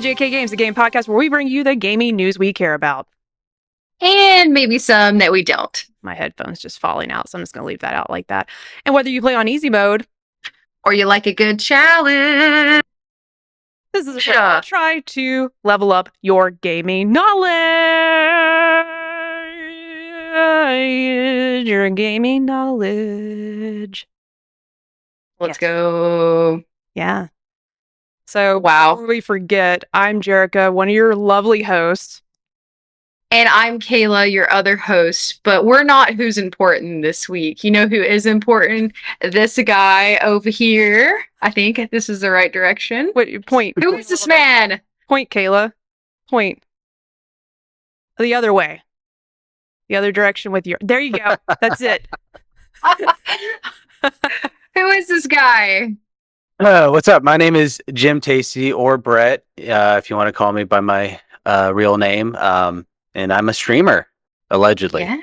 JK Games, the game podcast where we bring you the gaming news we care about. And maybe some that we don't. My headphone's just falling out, so I'm just going to leave that out like that. And whether you play on easy mode, or you like a good challenge, this is a show to try to level up your gaming knowledge. Your gaming knowledge. Let's go. Yeah. So, wow. Before we forget, I'm Jerica, one of your lovely hosts. And I'm Kayla, your other host, but we're not who's important this week. You know who is important? This guy over here. I think this is the right direction. Wait, point. Who is this man? Point, Kayla. Point. The other way. The other direction with your... There you go. That's it. Who is this guy? What's up? My name is Jim Tacey, or Brett, if you want to call me by my real name. And I'm a streamer, allegedly. Yeah.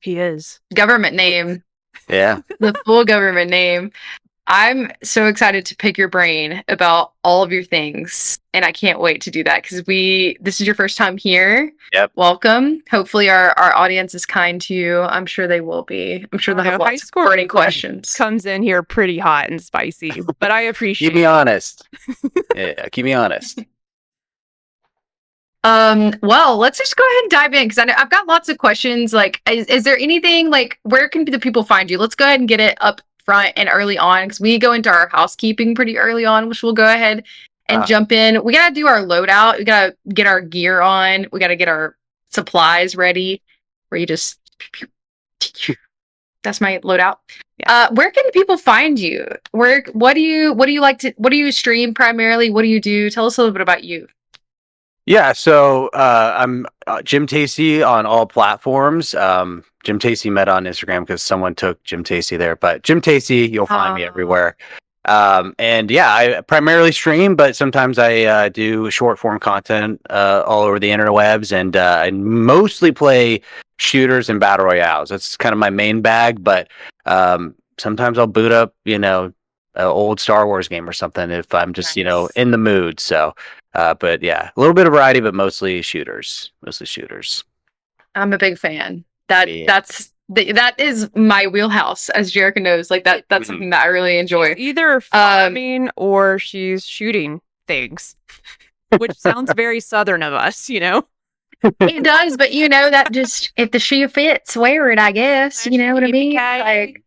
He is. Government name. Yeah. The full government name. I'm so excited to pick your brain about all of your things. And I can't wait to do that because this is your first time here. Yep. Welcome. Hopefully our audience is kind to you. I'm sure they will be. I'm sure they'll have lots of burning questions. Comes in here pretty hot and spicy, but I appreciate Keep me honest. Yeah, keep me honest. Well, let's just go ahead and dive in because I've got lots of questions. Like, is there anything like where can the people find you? Let's go ahead and get it up front and early on because we go into our housekeeping pretty early on, which we'll go ahead and jump in. We gotta do our loadout. We gotta get our gear on. We gotta get our supplies ready. Where you just that's my loadout. Yeah. Where can people find you? What do you stream primarily? What do you do? Tell us a little bit about you. Yeah, so I'm Jim Tacey on all platforms. Jim Tacey met on Instagram because someone took Jim Tacey there, but Jim Tacey, you'll find me everywhere. And yeah, I primarily stream, but sometimes I do short form content all over the interwebs, and I mostly play shooters and battle royales. That's kind of my main bag, but sometimes I'll boot up, an old Star Wars game or something if I'm just, nice. In the mood. So. But yeah, a little bit of variety, but mostly shooters. I'm a big fan. That is my wheelhouse, as Jerica knows. Like that's something that I really enjoy. She's either farming or she's shooting things, which sounds very Southern of us, It does, but that just if the shoe fits, wear it. I guess you know what I mean. Like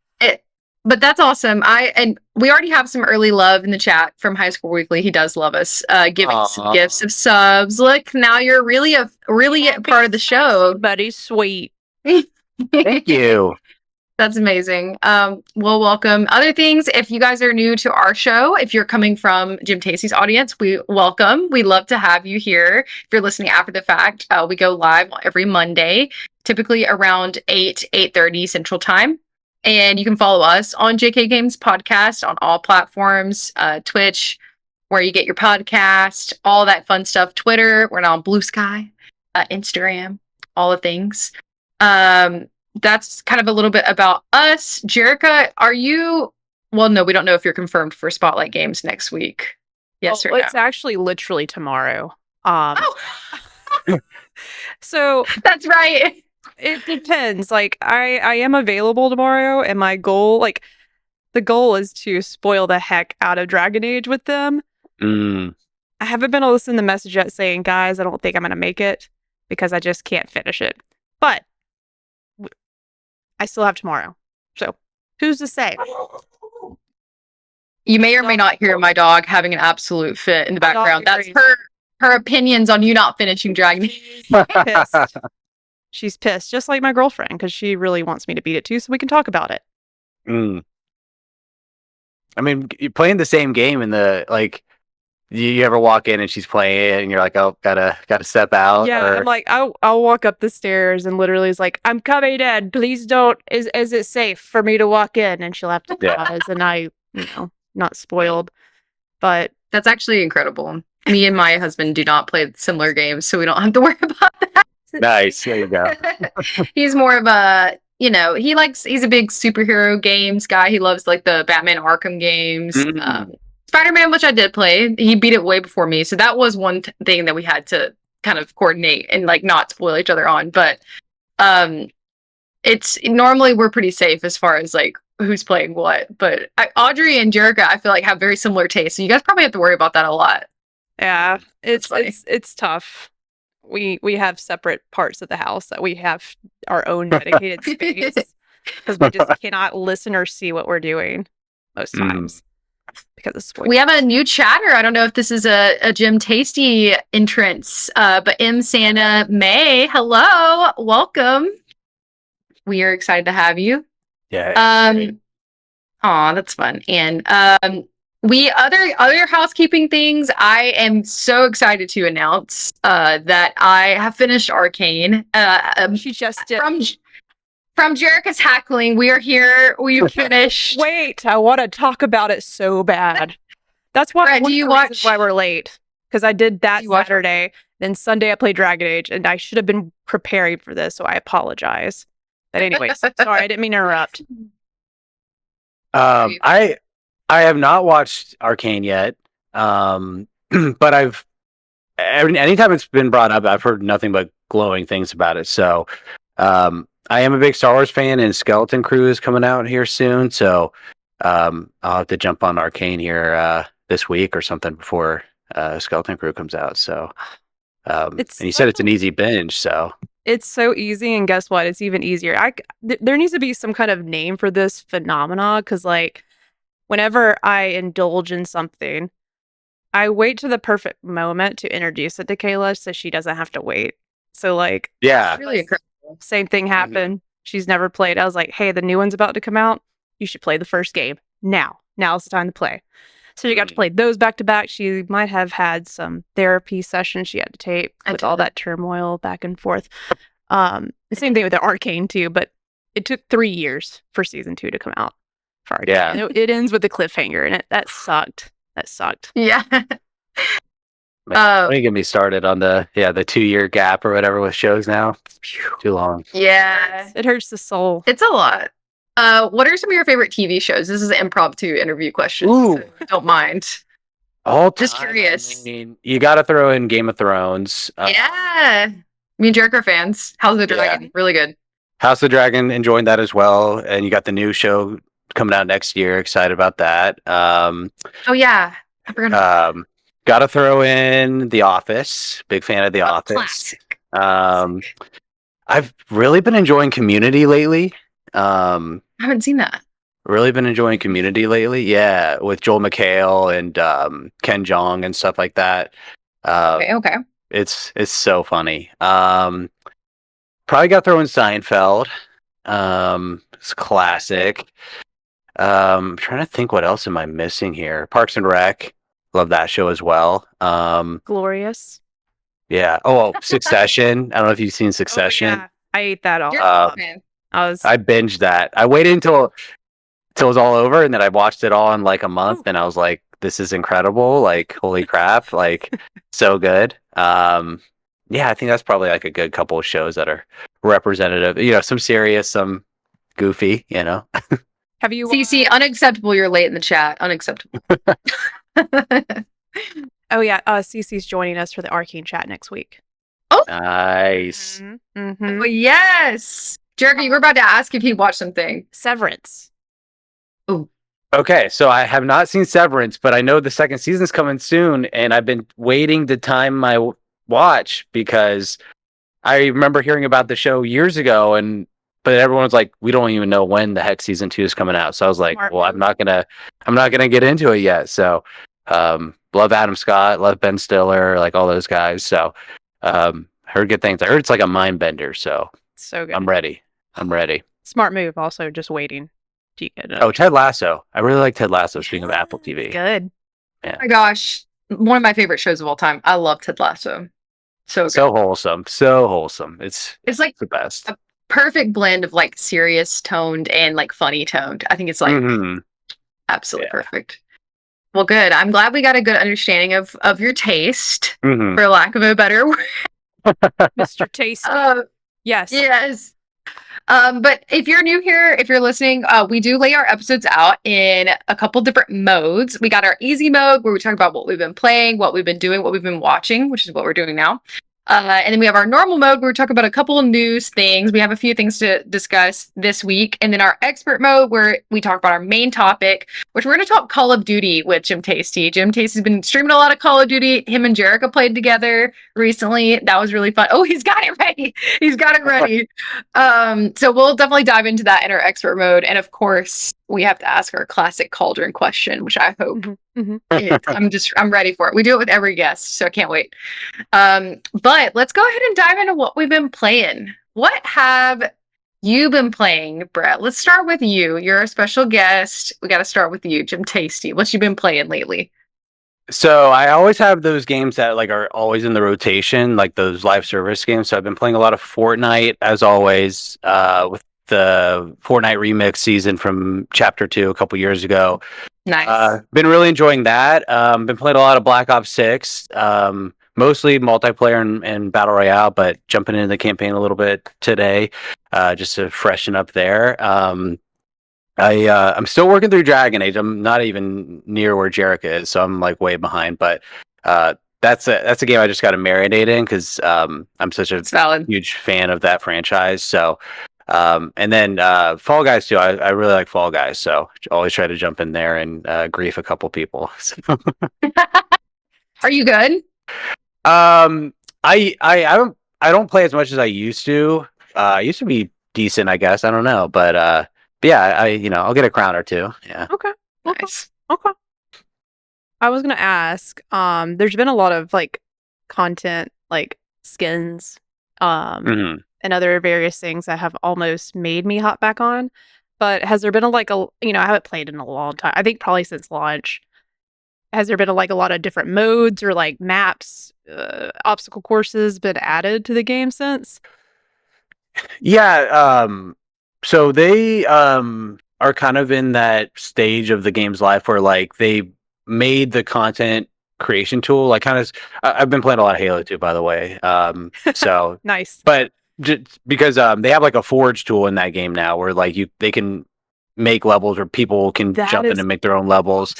but that's awesome. And we already have some early love in the chat from High School Weekly. He does love us, giving some gifts of subs. Look, now you're really a part of the show, buddy. Sweet. Thank you. That's amazing. Well, welcome. Other things, if you guys are new to our show, if you're coming from Jim Tacey's audience, we welcome. We love to have you here. If you're listening after the fact, we go live every Monday, typically around 8:30 Central Time. And you can follow us on JK Games Podcast on all platforms, Twitch, where you get your podcast, all that fun stuff. Twitter, we're now on Blue Sky, Instagram, all the things. That's kind of a little bit about us. Jerica, are you... Well, no, we don't know if you're confirmed for Spotlight Games next week. Yes or no? It's actually literally tomorrow. So... That's right. It depends. Like, I am available tomorrow, and my goal, the goal is to spoil the heck out of Dragon Age with them. I haven't been able to send the message yet saying, guys, I don't think I'm going to make it because I just can't finish it. But I still have tomorrow. So, who's to say? You may or may not hear my dog having an absolute fit in the background. That's her opinions on you not finishing Dragon Age. Pissed. She's pissed, just like my girlfriend, because she really wants me to beat it too, so we can talk about it. I mean, you're playing the same game in the you ever walk in and she's playing it, and you're like, oh, gotta step out. Yeah, I'm like, I'll walk up the stairs, and literally is like, I'm coming in. Please don't. Is it safe for me to walk in? And she'll have to pause, and I, not spoiled, but that's actually incredible. Me and my husband do not play similar games, so we don't have to worry about that. Nice. There you go. He's more of a, he's a big superhero games guy. He loves the Batman Arkham games. Spider-Man, which I did play, he beat it way before me, so that was one thing that we had to kind of coordinate and like not spoil each other on. But it's normally we're pretty safe as far as like who's playing what. But Audrey and Jerica, I feel like have very similar tastes, so you guys probably have to worry about that a lot. Yeah, it's tough. We have separate parts of the house that we have our own dedicated space because we just cannot listen or see what we're doing most times because of spoilers. We have a new chatter. I don't know if this is a Jim Tasty entrance, but M. Santa May, hello, welcome. We are excited to have you. Yeah. Aw, that's fun. And we other housekeeping things. I am so excited to announce that I have finished Arcane. She just did. From Jerica's Hackling, we are here. We finished. Wait, I want to talk about it so bad. That's why. Brett, do you watch? Why we're late? Because I did that Saturday. Then Sunday I played Dragon Age, and I should have been preparing for this, so I apologize. But anyways, sorry, I didn't mean to interrupt. I have not watched Arcane yet, but anytime it's been brought up, I've heard nothing but glowing things about it. So I am a big Star Wars fan, and Skeleton Crew is coming out here soon. So I'll have to jump on Arcane here this week or something before Skeleton Crew comes out. So and you said it's an easy binge, so. It's so easy, and guess what? It's even easier. There needs to be some kind of name for this phenomena, because like whenever I indulge in something, I wait to the perfect moment to introduce it to Kayla so she doesn't have to wait. So like, yeah, it's really incredible. Same thing happened. She's never played. I was like, hey, the new one's about to come out. You should play the first game now. Now's the time to play. So she got to play those back to back. She might have had some therapy sessions she had to take with all that turmoil back and forth. The same thing with the Arcane too, but it took 3 years for season 2 to come out for Arcane. Yeah. It ends with a cliffhanger, and that sucked. That sucked. Yeah. Don't get me started on the 2-year gap or whatever with shows now. Too long. Yeah. It hurts the soul. It's a lot. What are some of your favorite TV shows? This is an impromptu interview question. Ooh. So don't mind. Just curious. I mean, you got to throw in Game of Thrones. Yeah. Me and Jerica are fans. House of the Dragon. Yeah. Really good. House of the Dragon, enjoying that as well. And you got the new show coming out next year. Excited about that. Oh, yeah. I forgot. Got to throw in The Office. Big fan of The Office. Classic. I've really been enjoying Community lately. I haven't seen that. Really been enjoying Community lately. Yeah, with Joel McHale and Ken Jeong and stuff like that. Okay. It's so funny. Probably got to throw in Seinfeld. It's classic. I'm trying to think what else am I missing here. Parks and Rec. Love that show as well. Glorious. Yeah. Oh, Succession. I don't know if you've seen Succession. Oh, yeah. I ate that all. I binged that. I waited until it was all over, and then I watched it all in like a month, and I was like, this is incredible. Like, holy crap. Like, so good. Yeah, I think that's probably like a good couple of shows that are representative. You know, some serious, some goofy, you know. Have you CC, unacceptable, you're late in the chat. Unacceptable. Oh yeah, CC's joining us for the Arcane chat next week. Oh, nice. Mm-hmm. Well, yes. Jerica, you were about to ask if he watched something. Severance. Oh. Okay, so I have not seen Severance, but I know the second season's coming soon, and I've been waiting to time my watch because I remember hearing about the show years ago, but everyone was like, "We don't even know when the heck season 2 is coming out." So I was like, "Well, I'm not gonna get into it yet." So, love Adam Scott, love Ben Stiller, like all those guys. So, heard good things. I heard it's like a mind bender. So good. I'm ready. Smart move. Also, just waiting. Oh, Ted Lasso. I really like Ted Lasso. Speaking of Apple TV. Good. Yeah. Oh my gosh, one of my favorite shows of all time. I love Ted Lasso. So wholesome. It's like the best. A perfect blend of like serious toned and like funny toned. I think it's like absolutely perfect. Well, good. I'm glad we got a good understanding of your taste, for lack of a better word. Mr. Tasty. Yes. Yes. But if you're new here, if you're listening, we do lay our episodes out in a couple different modes. We got our easy mode where we talk about what we've been playing, what we've been doing, what we've been watching, which is what we're doing now. And then we have our normal mode where we talk about a couple of news things. We have a few things to discuss this week. And then our expert mode where we talk about our main topic, which we're going to talk Call of Duty with Jim Tasty. Jim Tasty's been streaming a lot of Call of Duty. Him and Jerica played together recently. That was really fun. Oh, he's got it ready. He's got it ready. So we'll definitely dive into that in our expert mode. And of course, we have to ask our classic cauldron question, which I hope I'm ready for it. We do it with every guest, so I can't wait. But let's go ahead and dive into what we've been playing. What have you been playing, Brett? Let's start with you. You're a special guest. We got to start with you, Jim Tasty. What you been playing lately? So I always have those games that like are always in the rotation, like those live service games. So I've been playing a lot of Fortnite as always, with the Fortnite remix season from Chapter 2 a couple years ago. Nice. Been really enjoying that. Been playing a lot of Black Ops 6, mostly multiplayer and Battle Royale, but jumping into the campaign a little bit today, just to freshen up there. I'm still working through Dragon Age. I'm not even near where Jerica is, so I'm like way behind. But that's a game I just got to marinate in because I'm such a huge fan of that franchise. So and then Fall Guys too. I really like Fall Guys, so always try to jump in there and grief a couple people. So. Are you good? I don't play as much as I used to. I used to be decent, I guess. I don't know, but yeah, I'll get a crown or two. Yeah. Okay. Nice. Okay. I was gonna ask. There's been a lot of like content, like skins, and other various things that have almost made me hop back on. But has there been I haven't played in a long time. I think probably since launch. Has there been a lot of different modes or like maps, obstacle courses been added to the game since? Yeah. So they are kind of in that stage of the game's life where like they made the content creation tool like kind of. I've been playing a lot of Halo 2, by the way. So nice, but just because they have like a forge tool in that game now where like they can make levels or people can jump in and make their own levels.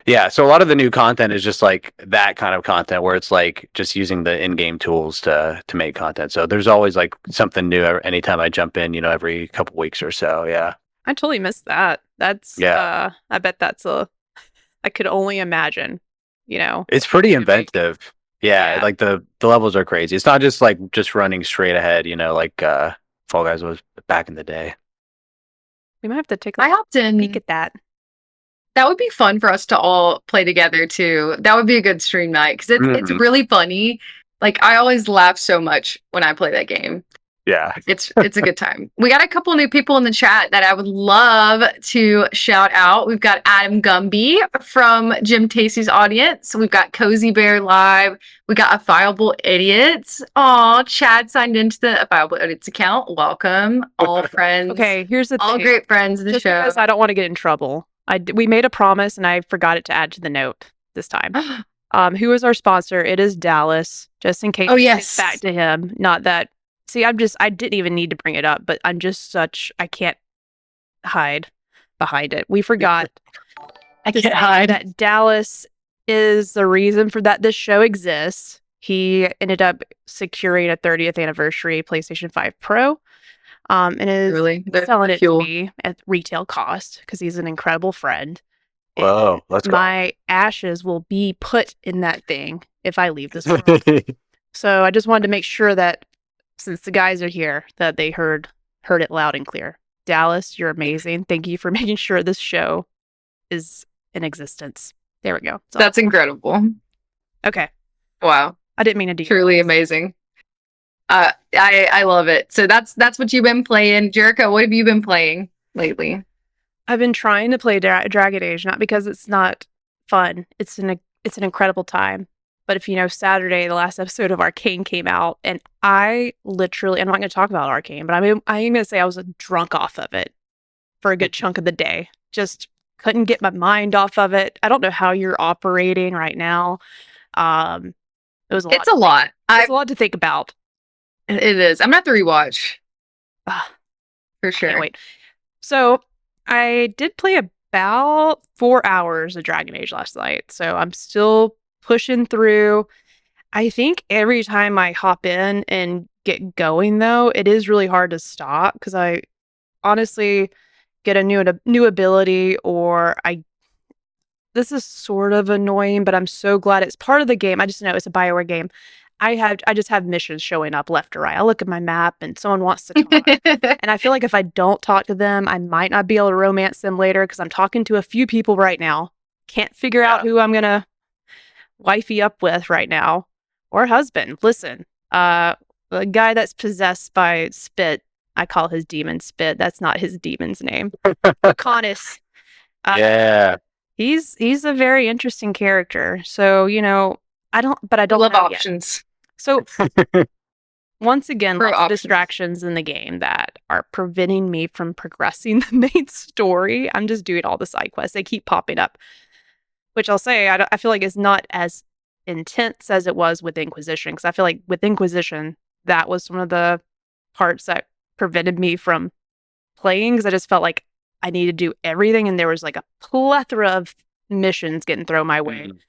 Yeah, so a lot of the new content is just like that kind of content where it's like just using the in-game tools to make content. So there's always like something new anytime I jump in, every couple weeks or so. Yeah. I totally missed that. That's I bet I could only imagine, It's pretty inventive. Yeah, like the levels are crazy. It's not just running straight ahead, like Fall Guys was back in the day. We might have to take a peek at that. That would be fun for us to all play together too. That would be a good stream night because it's really funny. Like I always laugh so much when I play that game. Yeah, it's a good time. We got a couple new people in the chat that I would love to shout out. We've got Adam Gumby from Jim Tasty's audience. We've got Cozy Bear Live. We got Affiable Idiots. Oh, Chad signed into the Affiable Idiots account. Welcome, all friends. Okay, here's the all great friends of the show. Because I don't want to get in trouble. We made a promise and I forgot it to add to the note this time. Who is our sponsor? It is Dallas. Just in case. Oh yes. Back to him. Not that. See, I didn't even need to bring it up, but I can't hide behind it. We forgot. I can't hide that Dallas is the reason for that this show exists. He ended up securing a 30th anniversary PlayStation 5 Pro. And is selling it to me at retail cost because he's an incredible friend. Whoa, let's go. My ashes will be put in that thing if I leave this world. So I just wanted to make sure that since the guys are here, that they heard it loud and clear. Dallas, you're amazing. Thank you for making sure this show is in existence. There we go. That's incredible. Okay. Wow. I didn't mean to do truly amazing. I love it. So that's what you've been playing. Jerica, what have you been playing lately? I've been trying to play Dragon Age, not because it's not fun. It's an incredible time. But if you know, Saturday, the last episode of Arcane came out, and I'm not going to talk about Arcane, but I am going to say I was drunk off of it for a good chunk of the day. Just couldn't get my mind off of it. I don't know how you're operating right now. It was a lot. It's a lot. It's a lot to think about. It is. I'm gonna have to rewatch. For I can't sure. wait. So I did play about 4 hours of Dragon Age last night. So I'm still pushing through. I think every time I hop in and get going, though, it is really hard to stop because I honestly get a new ability, or this is sort of annoying, but I'm so glad it's part of the game. I just know it's a BioWare game. I just have missions showing up left or right. I look at my map and someone wants to talk. And I feel like if I don't talk to them, I might not be able to romance them later because I'm talking to a few people right now. Can't figure out who I'm gonna wifey up with right now. Or husband. Listen, the guy that's possessed by Spit, I call his demon Spit. That's not his demon's name. Laconis. Yeah. He's a very interesting character. So, I don't love know yet. options. So once again, For lots of options. distractions in the game that are preventing me from progressing the main story. I'm just doing all the side quests. They keep popping up, which I'll say I feel like is not as intense as it was with Inquisition, because I feel like with Inquisition, that was one of the parts that prevented me from playing, because I just felt like I needed to do everything, and there was like a plethora of missions getting thrown my way. Mhm.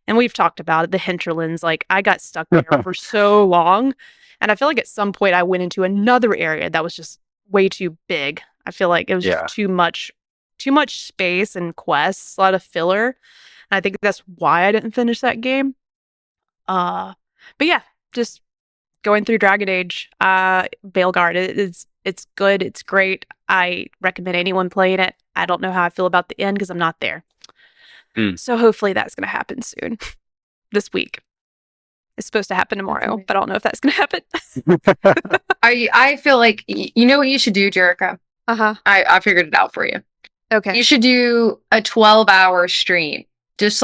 And we've talked about it, the hinterlands. Like, I got stuck there for so long. And I feel like at some point I went into another area that was just way too big. I feel like it was Yeah. just too much space and quests, a lot of filler. And I think that's why I didn't finish that game. But yeah, just going through Dragon Age, Veilguard, it's good, it's great. I recommend anyone playing it. I don't know how I feel about the end because I'm not there. So hopefully that's going to happen soon. This week. It's supposed to happen tomorrow, but I don't know if that's going to happen. I feel like you know what you should do, Jerica? Uh-huh. I figured it out for you. Okay. You should do a 12-hour stream. Just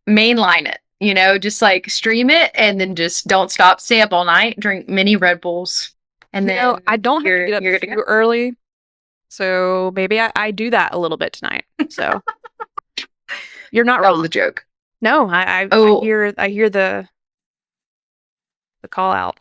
mainline it, just like stream it and then just don't stop. Stay up all night, drink many Red Bulls. And then I don't have to get you're up good to too early. So maybe I do that a little bit tonight. So you're not That was wrong. a joke. No, I hear the call out.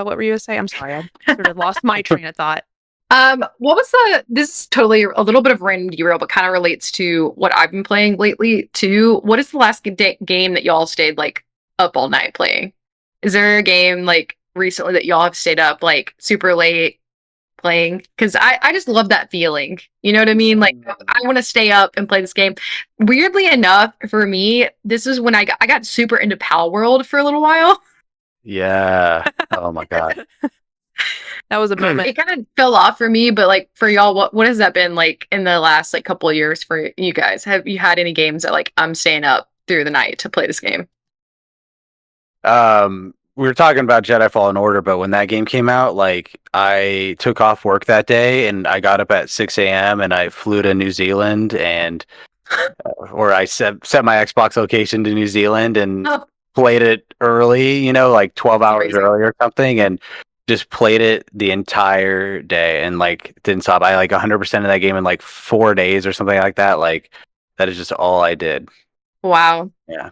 What were you gonna say? I'm sorry, I sort of lost my train of thought. What was this is totally a little bit of random derail, but kind of relates to what I've been playing lately too. What is the last game that y'all stayed like up all night playing? Is there a game like recently that y'all have stayed up like super late playing? Because I just love that feeling. You know what I mean? Like I want to stay up and play this game. Weirdly enough, for me, this is when I got super into Pal World for a little while. Yeah. Oh my God. That was a moment. It kind of fell off for me, but like for y'all, what has that been like in the last like couple of years for you guys? Have you had any games that like I'm staying up through the night to play this game? We were talking about Jedi Fallen Order, but when that game came out, like I took off work that day and I got up at 6 a.m. and I flew to New Zealand and or I set my Xbox location to New Zealand and played it early, like 12 hours early or something, and just played it the entire day and like didn't stop. I like 100% of that game in like 4 days or something like that. Like that is just all I did. Wow. Yeah.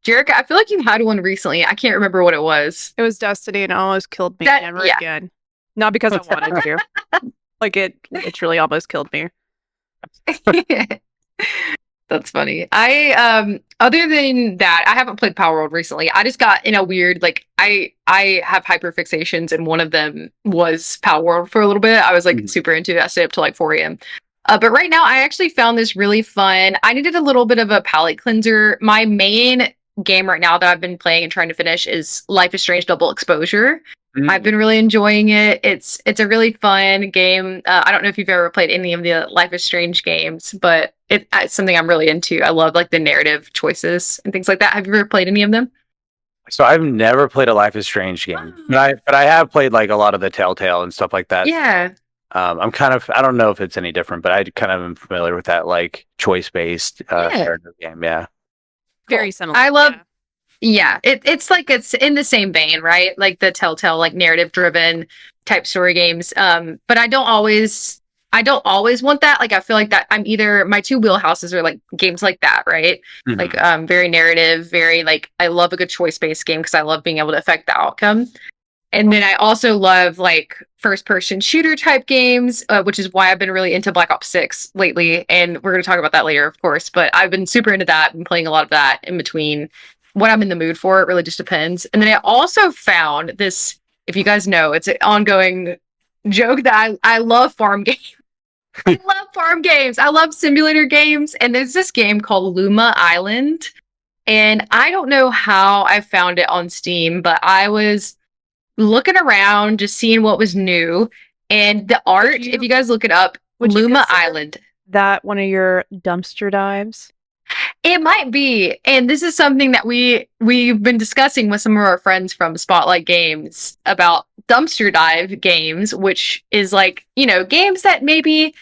Jerica, I feel like you had one recently. I can't remember what it was. It was Destiny and it almost killed me never again. Not because I wanted to. Like it literally almost killed me. That's funny. I other than that, I haven't played Power World recently. I just got in a weird like I have hyperfixations and one of them was Power World for a little bit. I was like super into it. I stayed up till like 4 a.m. But right now I actually found this really fun. I needed a little bit of a palate cleanser. My main game right now that I've been playing and trying to finish is Life is Strange Double Exposure. I've been really enjoying it. It's a really fun game. I don't know if you've ever played any of the Life is Strange games, but it's something I'm really into. I love like the narrative choices and things like that. Have you ever played any of them? So I've never played a Life is Strange game, but I have played like a lot of the Telltale and stuff like that. Yeah. I'm kind of, I don't know if it's any different, but I kind of am familiar with that like choice-based narrative game. Yeah. Very similar. I love it's like it's in the same vein, right? Like the Telltale, like narrative driven type story games. But I don't always want that. Like I feel like that I'm either my two wheelhouses are like games like that, right? Like very narrative, very like I love a good choice based game because I love being able to affect the outcome. And then I also love like first person shooter type games, which is why I've been really into Black Ops 6 lately. And we're going to talk about that later, of course. But I've been super into that and playing a lot of that in between what I'm in the mood for. It really just depends. And then I also found this, if you guys know, it's an ongoing joke that I love farm games. I love farm games. I love simulator games. And there's this game called Luma Island. And I don't know how I found it on Steam, but I was looking around, just seeing what was new. And the art, if you guys look it up, Luma Island. That one of your dumpster dives? It might be. And this is something that we've been discussing with some of our friends from Spotlight Games about dumpster dive games, which is like, you know, games that maybe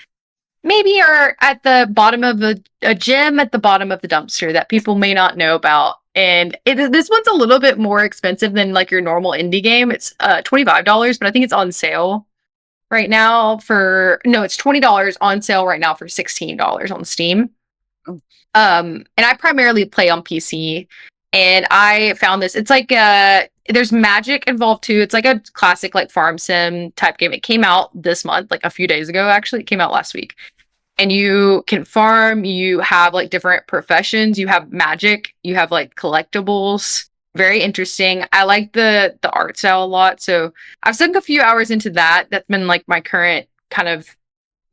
are at the bottom of a gem at the bottom of the dumpster that people may not know about. And this one's a little bit more expensive than like your normal indie game. It's $25, but I think it's on sale right now it's $20 on sale right now for $16 on Steam. And I primarily play on PC, and I found this. It's like there's magic involved too. It's like a classic like farm sim type game. It came out this month, like a few days ago actually. It came out last week. And you can farm, you have like different professions, you have magic, you have like collectibles. Very interesting. I like the art style a lot. So I've sunk a few hours into that. That's been like my current kind of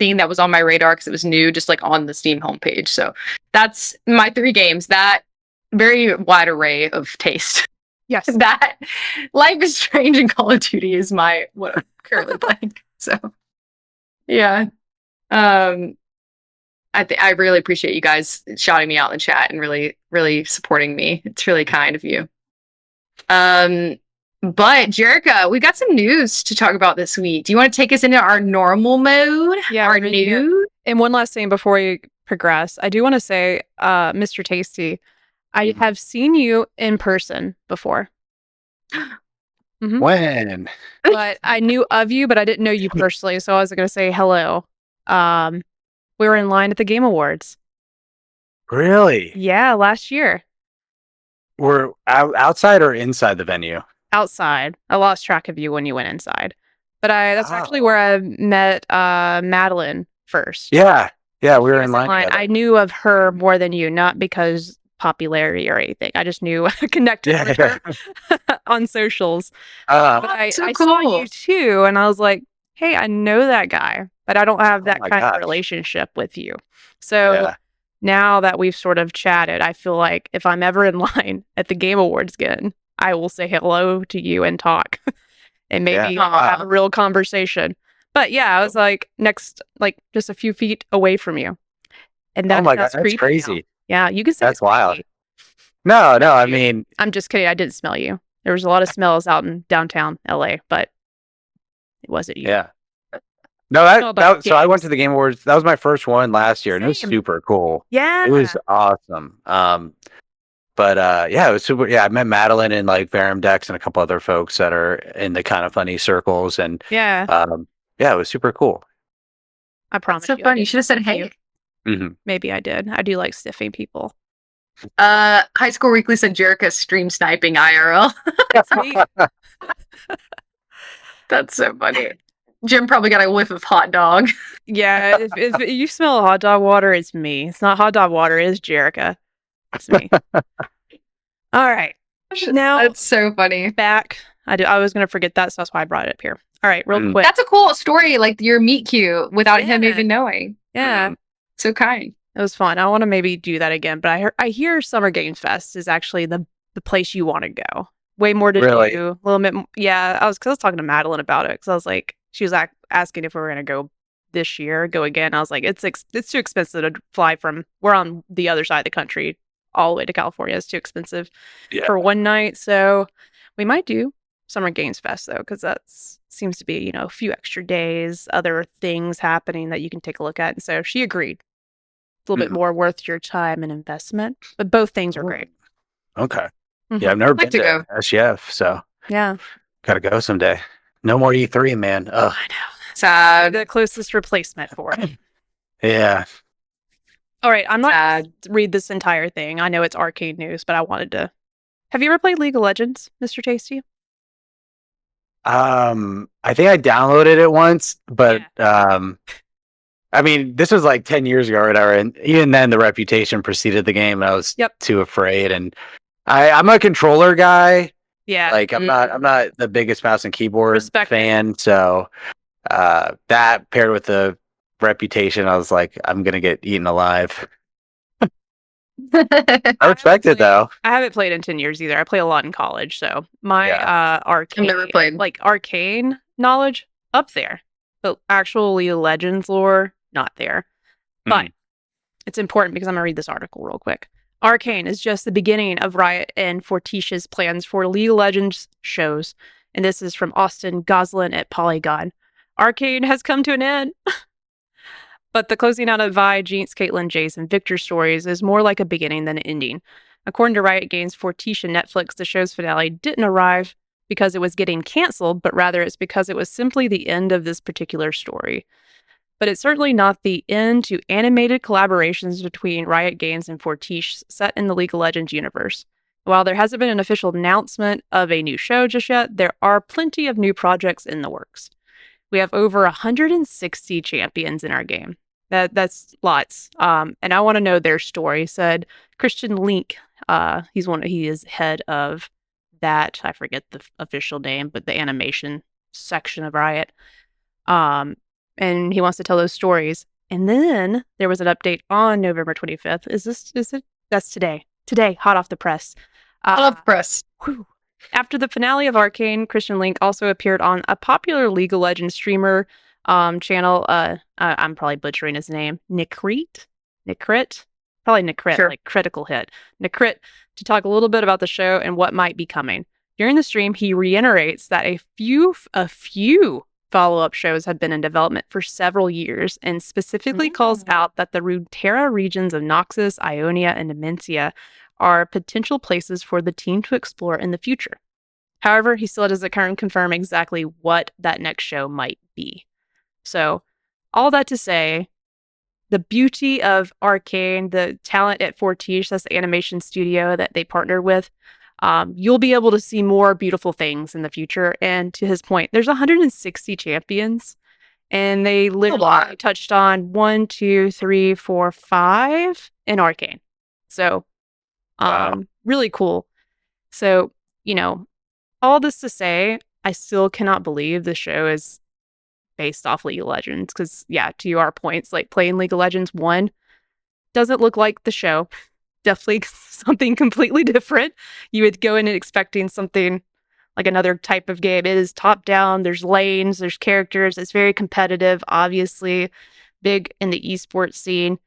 thing that was on my radar because it was new, just like on the Steam homepage. So that's my 3 games. That very wide array of taste. Yes. That Life is Strange and Call of Duty is what I'm currently playing. So yeah. I really appreciate you guys shouting me out in the chat and really, really supporting me. It's really kind of you. But Jerica, we got some news to talk about this week. Do you want to take us into our normal mode? Yeah, our news. And one last thing before we progress, I do want to say, Mr. Tasty, I have seen you in person before. Mm-hmm. When? But I knew of you, but I didn't know you personally, so I was going to say hello. We were in line at the Game Awards. Really? Yeah, last year. We're outside or inside the venue? Outside. I lost track of you when you went inside. But that's actually where I met Madeline first. Yeah. Yeah, we were in line. I knew of her more than you, not because popularity or anything. I just knew connected with her on socials. But I saw you too, and I was like, hey, I know that guy, but I don't have that kind of relationship with you. So now that we've sort of chatted, I feel like if I'm ever in line at the Game Awards again, I will say hello to you and talk and maybe have a real conversation. But yeah, I was like just a few feet away from you. And that's, that's crazy. Now. Yeah, you can say that's wild. No, I mean, I'm just kidding. I didn't smell you. There was a lot of smells out in downtown LA, but it wasn't you. Yeah. No, so I went to the Game Awards. That was my first one last year, and it was super cool. Yeah. It was awesome. But it was super. Yeah, I met Madeline and like Verum Dex and a couple other folks that are in the kind of funny circles, and it was super cool. I promise. That's so funny. You should have said hey. Mm-hmm. Maybe I did. I do like stiffing people. High School Weekly said Jerica stream sniping IRL. That's me. That's so funny. Jim probably got a whiff of hot dog. Yeah, if you smell hot dog water, it's me. It's not hot dog water, it's Jerica. It's me. All right. Now that's so funny. Back. I was gonna forget that, so that's why I brought it up here. All right, real quick. That's a cool story, like your meet cute without him even knowing. Yeah. So kind. It was fun. I want to maybe do that again, but I hear Summer Games Fest is actually the place you want to go. Way more to do. A little bit. Yeah, I was talking to Madeline about it because I was like, she was asking if we were gonna go this year, go again. I was like, it's too expensive to fly from. We're on the other side of the country, all the way to California. It's too expensive for one night. So we might do Summer Games Fest though, because that seems to be a few extra days, other things happening that you can take a look at. And so she agreed. It's a little bit more worth your time and investment, but both things are great. Okay. Mm-hmm. Yeah, I've never been to SGF, so gotta go someday. No more E3, man. Oh, I know. Sad. The closest replacement for it. Yeah. All right, I'm not going to read this entire thing. I know it's arcade news, but I wanted to. Have you ever played League of Legends, Mr. Tasty? I think I downloaded it once, but I mean, this was like 10 years ago or whatever, and even then the reputation preceded the game, and I was too afraid. And I'm a controller guy. Yeah. Like I'm not the biggest mouse and keyboard fan, so that paired with the reputation, I was like, I'm gonna get eaten alive. I respect it though. I haven't played in 10 years either. I play a lot in college, so my arcane, I've never played. like arcane knowledge up there, but actual League of Legends lore not there. But it's important because I'm gonna read this article real quick. Arcane is just the beginning of Riot and Fortitia's plans for League of Legends shows, and this is from Austin Goslin at Polygon. Arcane has come to an end. But the closing out of Vi, Jinx, Caitlyn, Jace, and Victor's stories is more like a beginning than an ending. According to Riot Games Fortitia Netflix, the show's finale didn't arrive because it was getting canceled, but rather it's because it was simply the end of this particular story. But it's certainly not the end to animated collaborations between Riot Games and Fortiche set in the League of Legends universe. While there hasn't been an official announcement of a new show just yet, there are plenty of new projects in the works. We have over 160 champions in our game. That's lots. And I want to know their story, said Christian Link. He is head of that. I forget the official name, but the animation section of Riot. And he wants to tell those stories. And then there was an update on November 25th. Is it? That's today. Today, hot off the press. Hot off the press. Whew. After the finale of Arcane, Christian Link also appeared on a popular League of Legends streamer channel. I'm probably butchering his name. Nikrit, probably Nikrit, sure. Like critical hit. Nikrit, to talk a little bit about the show and what might be coming. During the stream, he reiterates that a few follow-up shows have been in development for several years, and specifically calls out that the Runeterra regions of Noxus, Ionia, and Dementia are potential places for the team to explore in the future. However, he still doesn't confirm exactly what that next show might be. So, all that to say, the beauty of Arcane, the talent at Fortiche, that's the animation studio that they partnered with, you'll be able to see more beautiful things in the future. And to his point, there's 160 champions, and they literally touched on 1, 2, 3, 4, 5 in Arcane. So, really cool. So, all this to say, I still cannot believe the show is based off League of Legends, because to our points, like playing League of Legends 1 doesn't look like the show. Definitely something completely different. You would go in and expecting something like another type of game. It is top down, there's lanes, there's characters, it's very competitive, obviously big in the esports scene.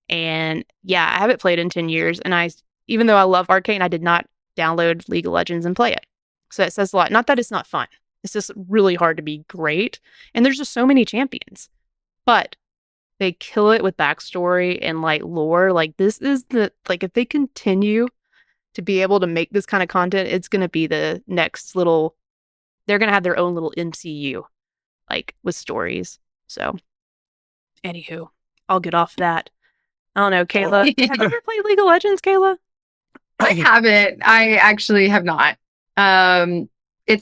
And I haven't played in 10 years, and even though I love Arcane, I did not download League of Legends and play it. So it says a lot. Not that it's not fun. It's just really hard to be great. And there's just so many champions. But they kill it with backstory and like lore. Like this is if they continue to be able to make this kind of content, it's going to be the next they're going to have their own little MCU, like with stories. So anywho, I'll get off that. I don't know, Kayla. Have you ever played League of Legends, Kayla? I haven't. I actually have not. I'm a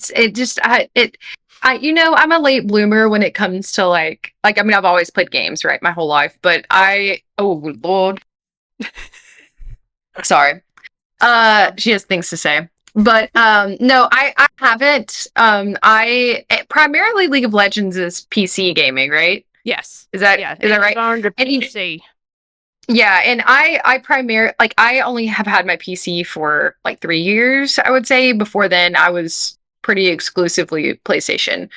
late bloomer when it comes to I've always played games, right, my whole life, but oh Lord. Sorry. She has things to say. But no, I haven't. Primarily League of Legends is PC gaming, right? Yes. Is that right? On the PC. Yeah, and I only have had my PC for 3 years, I would say. Before then, I was pretty exclusively PlayStation.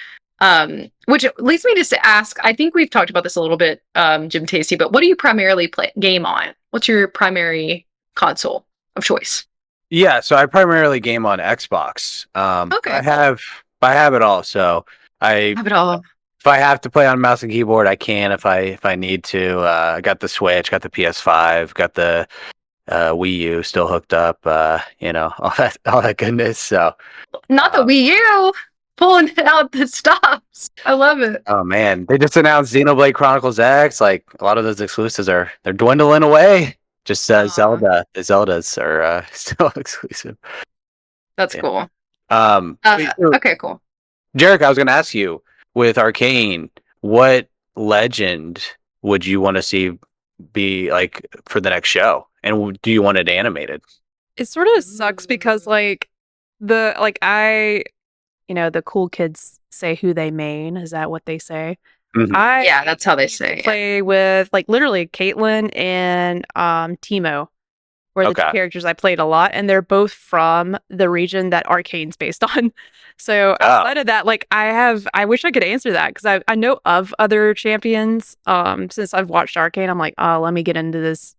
Which leads me to ask, I think we've talked about this a little bit, Jim Tasty, but what do you primarily game on? What's your primary console of choice? Yeah, so I primarily game on Xbox. Okay. I have it all, so I have it all. If I have to play on mouse and keyboard, I can. If I need to, I got the Switch, got the PS5, got the Wii U still hooked up. All that goodness. So not the Wii U, pulling out the stops. I love it. Oh man, they just announced Xenoblade Chronicles X. Like a lot of those exclusives they're dwindling away. Just Zelda. The Zeldas are still exclusive. That's cool. Okay, cool. Jarek, I was going to ask you, with Arcane, what legend would you want to see be like for the next show? And do you want it animated? It sort of sucks because the cool kids say who they main. Is that what they say? Mhm. Yeah, that's how they say. Play with like literally Caitlyn and Teemo were the two characters I played a lot, and they're both from the region that Arcane's based on. So outside of that, like I wish I could answer that because I know of other champions. Since I've watched Arcane, I'm like, oh, let me get into this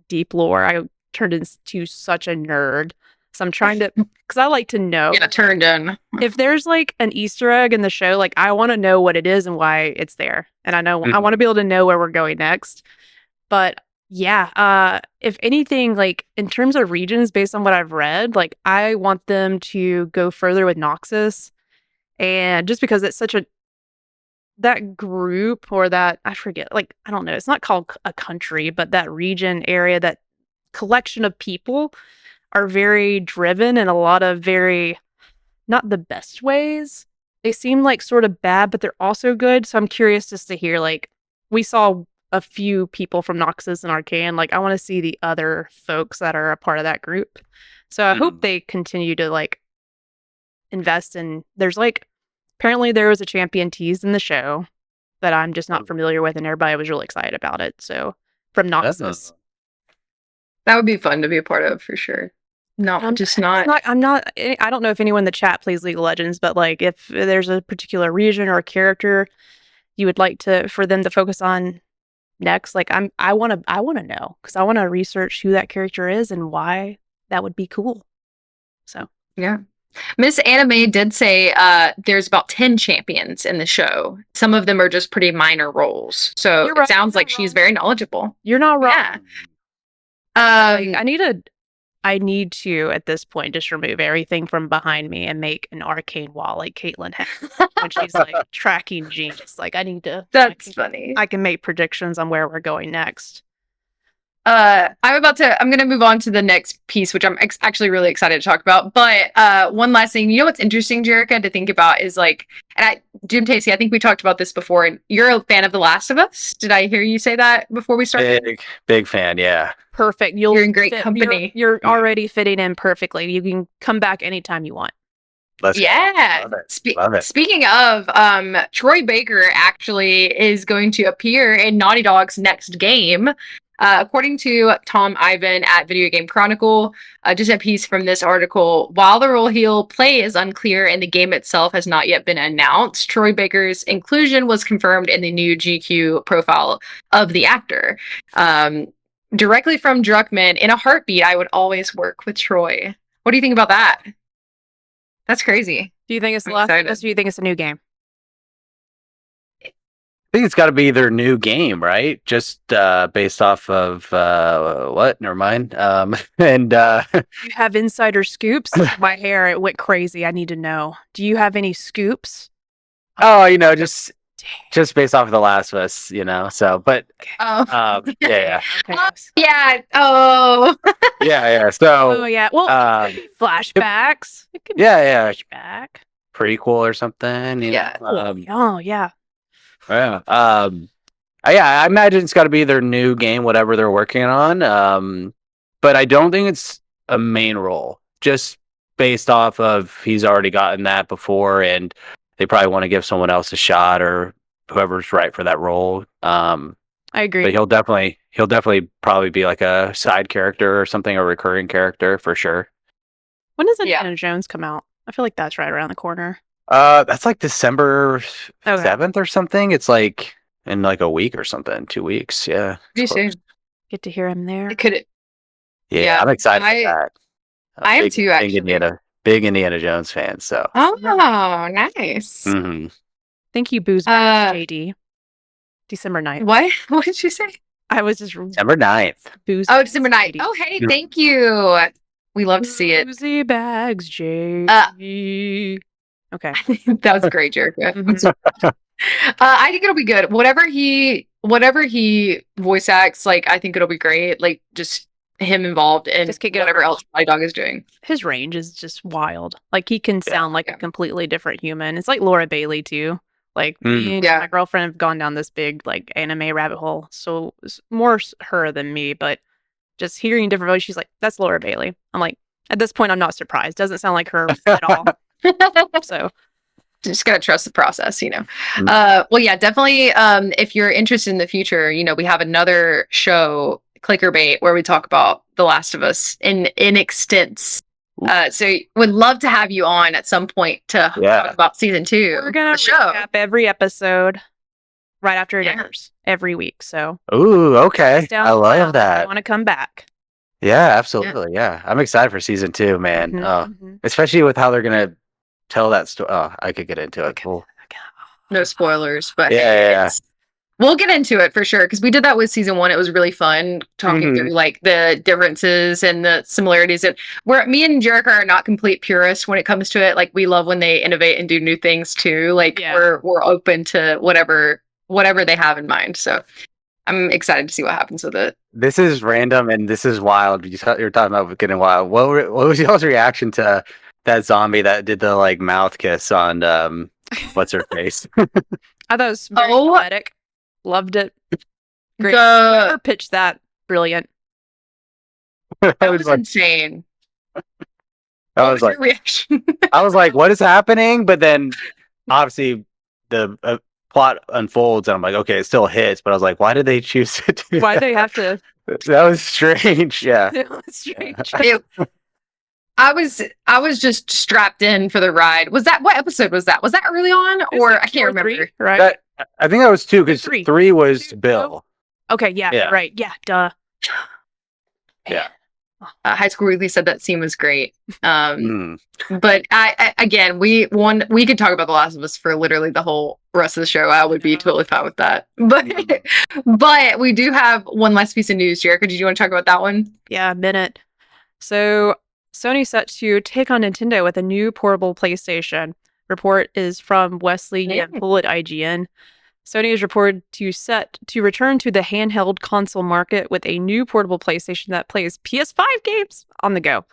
deep lore. I turned into such a nerd. So I'm trying to, because I like to know. Yeah, turned in. If there's like an Easter egg in the show, like I want to know what it is and why it's there. And I know I want to be able to know where we're going next. But yeah, if anything, like in terms of regions, based on what I've read, like I want them to go further with Noxus. And just because it's such that group or that, I forget, like, I don't know, it's not called a country, but that region area, that collection of people are very driven in a lot of very, not the best ways. They seem like sort of bad, but they're also good. So I'm curious just to hear, like, we saw a few people from Noxus and Arcane. Like, I want to see the other folks that are a part of that group. So I hope they continue to, like, invest in, there's, like, apparently there was a champion teased in the show that I'm just not familiar with, and everybody was really excited about it. So from Noxus. That would be fun to be a part of, for sure. No, I don't know if anyone in the chat plays League of Legends, but like if there's a particular region or a character you would like for them to focus on next, like I want to know, because I want to research who that character is and why that would be cool. So yeah. Miss Anime did say there's about 10 champions in the show. Some of them are just pretty minor roles. So it sounds like she's very knowledgeable. You're not wrong. Yeah. I need to, at this point, just remove everything from behind me and make an arcane wall like Caitlyn has when she's like tracking Genius. Like, I need to. That's funny. I can make predictions on where we're going next. I'm going to move on to the next piece, which I'm actually really excited to talk about. But one last thing, you know what's interesting, Jerica, to think about is like, Jim Tacey, I think we talked about this before, and you're a fan of The Last of Us. Did I hear you say that before we started? Big fan, yeah. Perfect. You're in great company. You're already fitting in perfectly. You can come back anytime you want. Love it. Speaking of, Troy Baker actually is going to appear in Naughty Dog's next game. According to Tom Ivan at Video Game Chronicle, just a piece from this article, while the role he'll play is unclear and the game itself has not yet been announced, Troy Baker's inclusion was confirmed in the new GQ profile of the actor. Directly from Druckmann, in a heartbeat, I would always work with Troy. What do you think about that? That's crazy. Do you think it's the last? Or do you think it's a new game? I think it's got to be their new game, right? Just based off of what? Never mind. And you have insider scoops? My hair, it went crazy. I need to know. Do you have any scoops? Oh, just based off of The Last of Us, So, but yeah. Okay. Yeah. Oh. yeah. So. Oh yeah. Well, flashbacks. Yeah. Flashback. Prequel or something. Yeah. Oh yeah. Yeah. I imagine it's got to be their new game, whatever they're working on. But I don't think it's a main role, just based off of he's already gotten that before, and they probably want to give someone else a shot or whoever's right for that role. I agree. But he'll definitely probably be like a side character or something, a recurring character for sure. When does Indiana Jones come out? I feel like that's right around the corner. That's like December 7th or something. It's like in like a week or something, 2 weeks. Yeah. Pretty soon. Get to hear him there. Yeah, I'm excited for that. I am too, actually. Big Indiana Jones fan. So. Oh, nice. Mm-hmm. Thank you, Booze JD. December 9th. What did you say? I was just December 9th. Booze. Oh, December 9th. Oh, hey, thank you. We love to see it. Boozy bags, JD. Okay. That was great, Jerica. I think it'll be good. Whatever he voice acts, like, I think it'll be great. Like, just him involved in Just can't get whatever over else Naughty Dog is doing. his range is just wild. Like he can sound like a completely different human. It's like Laura Bailey too. Like me and my girlfriend have gone down this big like anime rabbit hole. So it's more her than me, but just hearing different voices, she's like, "That's Laura Bailey." I'm like, at this point, I'm not surprised. Doesn't sound like her at all. So just gotta trust the process, you know. Well, yeah, definitely. If you're interested in the future, you know, we have another show, Clickerbait, where we talk about The Last of Us in extents. So would love to have you on at some point to talk about season 2. We're gonna recap every episode right after it airs every week. So okay. I love that. I want to come back. Yeah, absolutely. Yeah. I'm excited for season 2, man. Especially with how they're gonna tell that story. Oh, I could get into it. Cool. No spoilers, but yeah. We'll get into it for sure because we did that with season 1. It was really fun talking through like the differences and the similarities. And where me and Jerica are not complete purists when it comes to it. Like we love when they innovate and do new things too. Like we're open to whatever they have in mind. So I'm excited to see what happens with it. This is random and this is wild. You're talking about getting wild. What was y'all's reaction to that zombie that did the like mouth kiss on what's her face? I thought it was very poetic. Loved it. Great. Whoever pitched that, brilliant. That was insane. I was like, reaction? I was like, what is happening? But then obviously the plot unfolds and I'm like, okay, it still hits. But I was like, why did they choose to do Why they have to? That was strange. Yeah. It was strange. I was just strapped in for the ride. Was that what episode was that? Was that early on or I can't remember? 3, right? I think that was 2 because 3 was Bill. Okay, yeah, right. Yeah, duh. Yeah. High School Weekly said that scene was great. But I again, we could talk about The Last of Us for literally the whole rest of the show. I would be totally fine with that. But we do have one last piece of news, Jerica. Did you want to talk about that one? Yeah, a minute. So Sony set to take on Nintendo with a new portable PlayStation. Report is from Wesley Yampel at IGN. Sony is reported to return to the handheld console market with a new portable PlayStation that plays PS5 games on the go.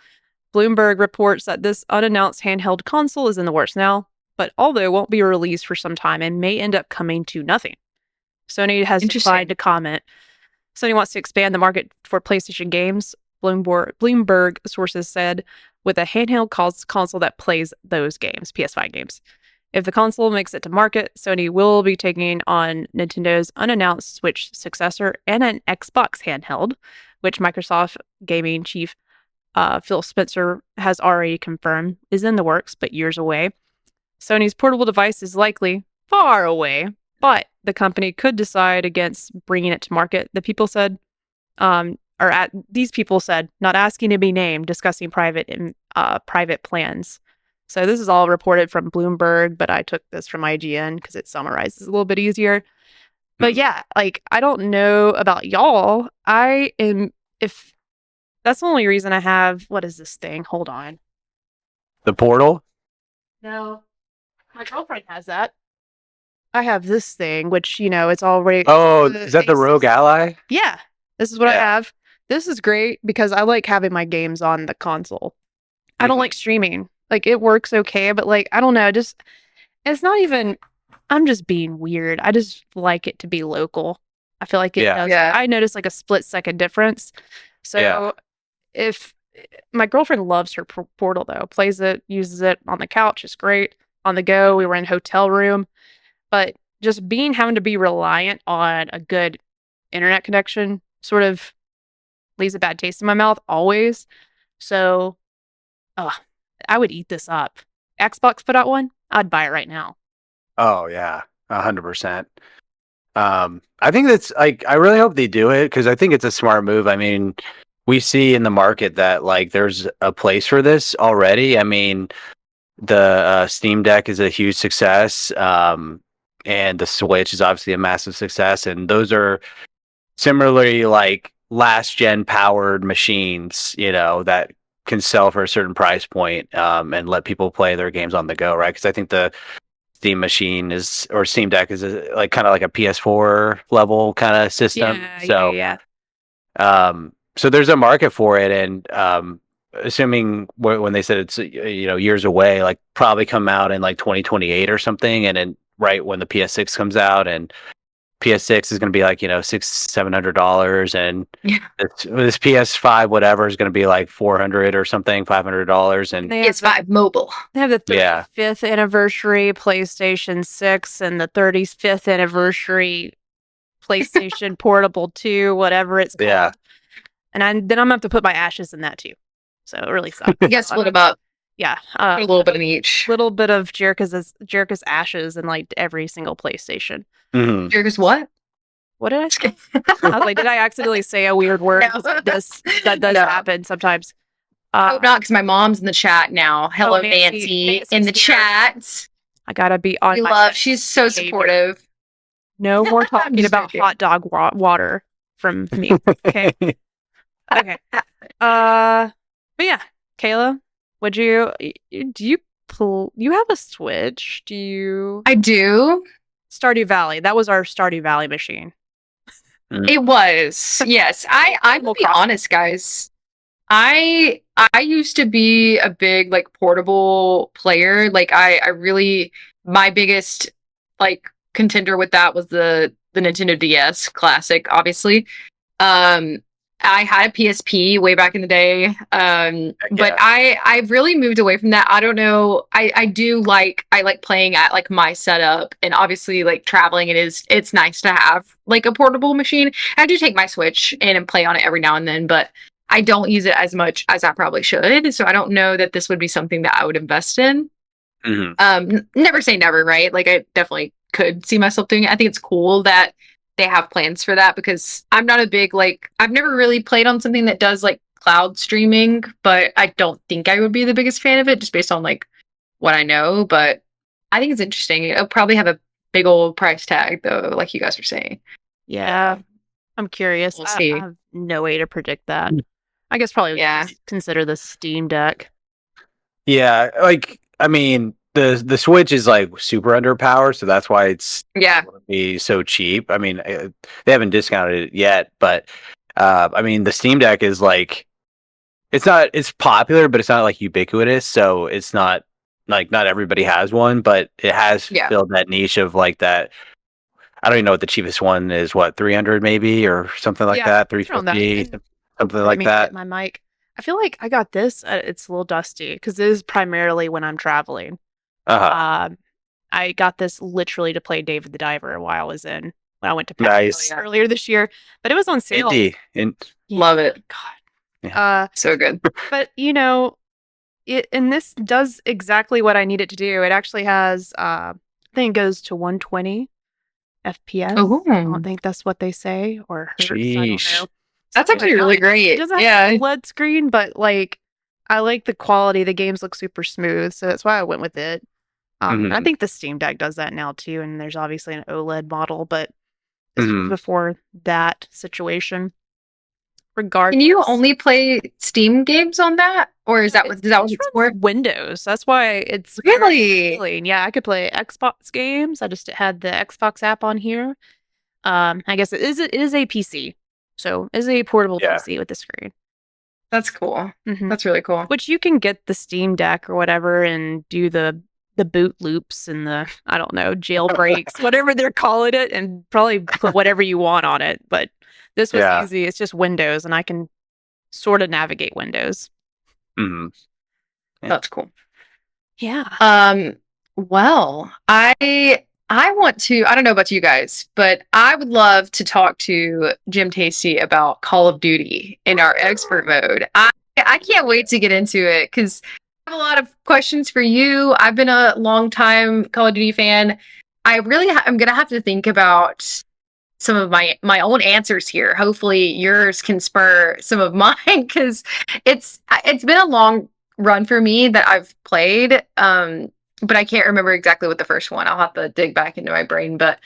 Bloomberg reports that this unannounced handheld console is in the works now, but although it won't be released for some time and may end up coming to nothing. Sony has declined to comment. Sony wants to expand the market for PlayStation games, Bloomberg sources said, with a handheld console that plays those games, PS5 games. If the console makes it to market, Sony will be taking on Nintendo's unannounced Switch successor and an Xbox handheld, which Microsoft gaming chief Phil Spencer has already confirmed is in the works, but years away. Sony's portable device is likely far away, but the company could decide against bringing it to market. The people said, these people said, not asking to be named, discussing private plans. So this is all reported from Bloomberg, but I took this from IGN because it summarizes a little bit easier. But yeah, like, I don't know about y'all. If that's the only reason I have, what is this thing? Hold on. The Portal? No, my girlfriend has that. I have this thing, which, it's already... Oh, is that the Rogue Ally? Yeah, this is what I have. This is great because I like having my games on the console. I don't like streaming. Like, it works okay, but, like, I don't know, it's not even... I'm just being weird. I just like it to be local. I feel like it does. Yeah. I noticed, like, a split-second difference. So, if... My girlfriend loves her Portal, though. Plays it, uses it on the couch. It's great. On the go, we were in hotel room. But just having to be reliant on a good internet connection sort of leaves a bad taste in my mouth, always. So, I would eat this up. Xbox put out one, I'd buy it right now. Oh, yeah. 100%. I think that's, like, I really hope they do it because I think it's a smart move. I mean, we see in the market that, like, there's a place for this already. I mean, the Steam Deck is a huge success. And the Switch is obviously a massive success. And those are similarly, like, last gen powered machines, that can sell for a certain price point and let people play their games on the go, right? Because I think the Steam machine or Steam Deck is kind of like a PS4 level kind of system. Yeah. so there's a market for it, and assuming when they said it's years away, like probably come out in like 2028 or something, and then right when the PS6 comes out, and PS6 is going to be like $600-$700, and this PS5 whatever is going to be like $400 or something, $500, and PS5 mobile. They have the 35th anniversary PlayStation 6 and the 35th anniversary PlayStation Portable 2, whatever it's called. Yeah. And then I'm gonna have to put my ashes in that too. So it really sucks. You guys split them up. Yeah. A little bit in each. Little bit of Jerica's ashes in like every single PlayStation. Mm-hmm. Jerica's what? What did I say? I was like, did I accidentally say a weird word? No. That does happen sometimes. Not because my mom's in the chat now. Hello, Nancy in the chat. I gotta be on. We love. She's so supportive. No more talking about hot dog water from me. Okay. Okay. But yeah, Kayla, you have a Switch? Do you? I do. Stardew Valley. That was our Stardew Valley machine. It was. Yes. I will be honest, guys. I used to be a big like portable player. Like I really, my biggest like contender with that was the Nintendo DS Classic, obviously. I had a PSP way back in the day, but I've really moved away from that. I don't know. I like playing at like my setup, and obviously like traveling. It's nice to have like a portable machine. I do take my Switch in and play on it every now and then, but I don't use it as much as I probably should. So I don't know that this would be something that I would invest in. Mm-hmm. Never say never, right? Like I definitely could see myself doing it. I think it's cool that they have plans for that, because I'm not a big I've never really played on something that does like cloud streaming, but I don't think I would be the biggest fan of it just based on like what I know. But I think it's interesting. It'll probably have a big old price tag though, like you guys were saying. Yeah. I'm curious. We'll see. I have no way to predict that. I guess probably consider the Steam Deck. Yeah, like I mean, the Switch is like super underpowered, so that's why it's going to be so cheap. I mean, they haven't discounted it yet, but I mean, the Steam Deck is like it's popular, but it's not like ubiquitous, so it's not like not everybody has one, but it has filled that niche of like that. I don't even know what the cheapest one is. What, 300 maybe or something like that? 350, something like that. My mic. I feel like I got this. It's a little dusty because it is primarily when I'm traveling. I got this literally to play Dave the Diver while I went to PAX earlier this year, but it was on sale. Love it. God. Yeah. So good. But and this does exactly what I need it to do. It actually has, I think it goes to 120 FPS. Oh. I don't think that's what they say, or hertz, I don't know. That's actually really great. It doesn't have a LED screen, but like I like the quality. The games look super smooth, so that's why I went with it. And I think the Steam Deck does that now too, and there's obviously an OLED model, but this was before that situation. Regardless, can you only play Steam games on that, or is that what it's for? Windows. That's why it's really. Yeah, I could play Xbox games. I just had the Xbox app on here. I guess it is a PC. So it's a portable PC with the screen. That's cool. That's really cool. Which you can get the Steam Deck or whatever and do the boot loops and the, I don't know, jailbreaks, whatever they're calling it, and probably put whatever you want on it. But this was easy. It's just Windows, and I can sort of navigate Windows. That's cool. Yeah. Well, I want to, I don't know about you guys, but I would love to talk to Jim Tasty about Call of Duty in our expert mode. I can't wait to get into it because I have a lot of questions for you. I've been a long time Call of Duty fan. I really I'm going to have to think about some of my own answers here. Hopefully yours can spur some of mine, because it's been a long run for me that I've played. But I can't remember exactly what the first one. I'll have to dig back into my brain. But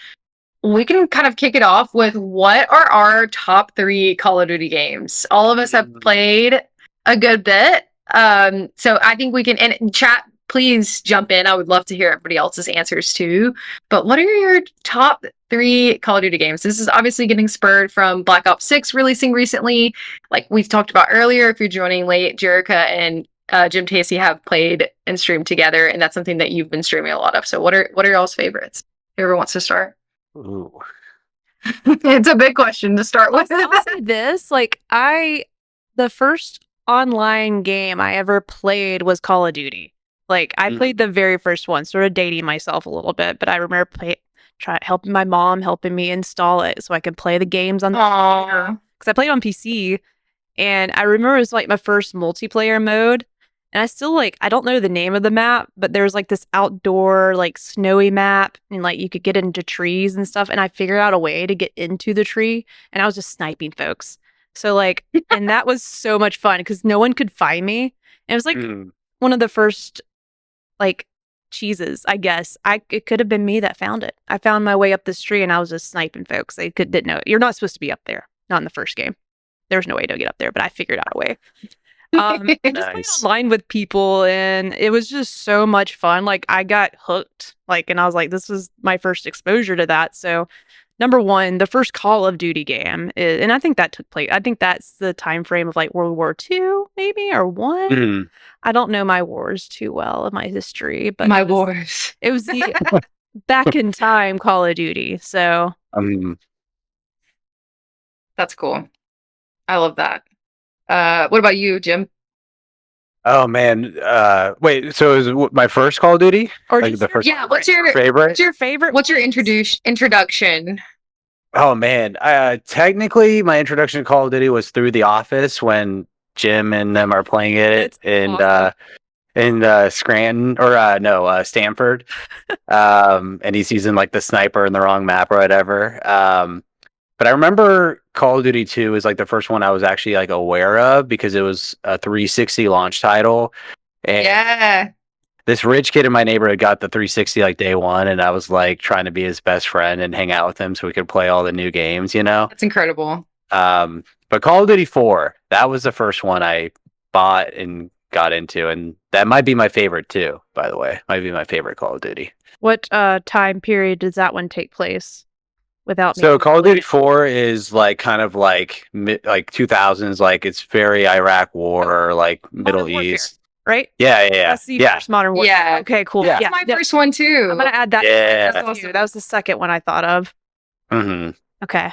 we can kind of kick it off with, what are our top 3 Call of Duty games? All of us have played a good bit. So I think we can, and chat, please jump in. I would love to hear everybody else's answers too. But what are your top 3 Call of Duty games? This is obviously getting spurred from Black Ops 6 releasing recently. Like we've talked about earlier, if you're joining late, Jerica and Jim Tacey have played and streamed together, and that's something that you've been streaming a lot of. So what are y'all's favorites? Whoever wants to start. Ooh. It's a big question to start with. I'll say this, like the first online game I ever played was Call of Duty. Like I played the very first one, sort of dating myself a little bit, but I remember helping my mom helping me install it so I could play the games on the computer. Because I played on PC, and I remember it was like my first multiplayer mode. And I still I don't know the name of the map, but there was like this outdoor, like snowy map, and like you could get into trees and stuff. And I figured out a way to get into the tree, and I was just sniping folks. So and that was so much fun because no one could find me. And it was like one of the first cheeses, I guess. It could have been me that found it. I found my way up this tree, and I was just sniping folks. They didn't know. You're not supposed to be up there. Not in the first game. There was no way to get up there, but I figured out a way. And just playing online with people, and it was just so much fun. Like I got hooked, and I was like, this was my first exposure to that. So number one, the first Call of Duty game and I think that took place, I think that's the time frame of World War II maybe, or one. I don't know my wars too well, my history, but it was the back in time Call of Duty. So that's cool. I love that. What about you, Jim? Oh man, wait. So is it my first Call of Duty, or the first? Yeah. What's your favorite? What's your favorite? What's your introduction? Oh man, technically my introduction to Call of Duty was through The Office when Jim and them are playing it in Scranton or Stanford, and he's using the sniper in the wrong map or whatever. But I remember Call of Duty 2 is the first one I was actually aware of because it was a 360 launch title. And this rich kid in my neighborhood got the 360 day one, and I was trying to be his best friend and hang out with him so we could play all the new games, That's incredible. But Call of Duty 4, that was the first one I bought and got into, and that might be my favorite too, by the way. Might be my favorite Call of Duty. What time period does that one take place? So Call of Duty 4 is kind of mid 2000s, it's very Iraq War, Middle East, right? Yeah. That's the first Modern Warfare. Yeah. Okay, cool. Yeah. That's my first one too. I'm gonna add that. Yeah. That was the second one I thought of. Okay.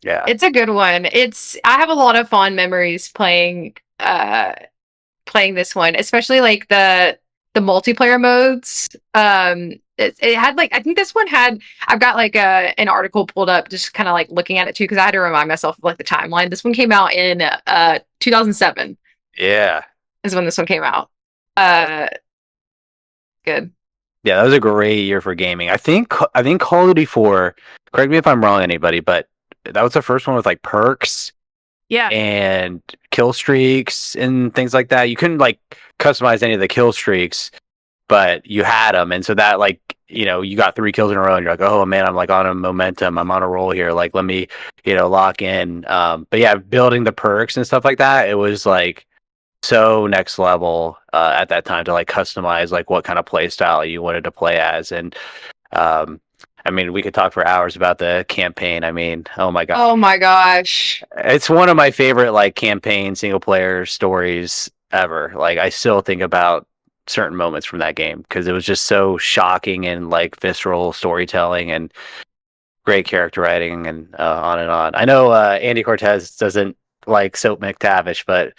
Yeah. It's a good one. I have a lot of fond memories playing this one, especially the multiplayer modes. It had I think this one had, I've got an article pulled up just kind of looking at it too, because I had to remind myself of the timeline. This one came out in 2007. Yeah, is when this one came out. Good. Yeah, that was a great year for gaming. I think Call of Duty 4, correct me if I'm wrong, anybody, but that was the first one with perks. Yeah. And kill streaks and things like that. You couldn't customize any of the kill streaks, but you had them, and so that you got 3 kills in a row, and you're oh man, I'm on a momentum, I'm on a roll here. Let me lock in. But yeah, building the perks and stuff like that, it was so next level at that time to customize what kind of play style you wanted to play as. And I mean, we could talk for hours about the campaign. I mean, oh my gosh, it's one of my favorite campaign single player stories ever. I still think about certain moments from that game because it was just so shocking and visceral storytelling and great character writing and on and on. I know Andy Cortez doesn't like Soap McTavish, but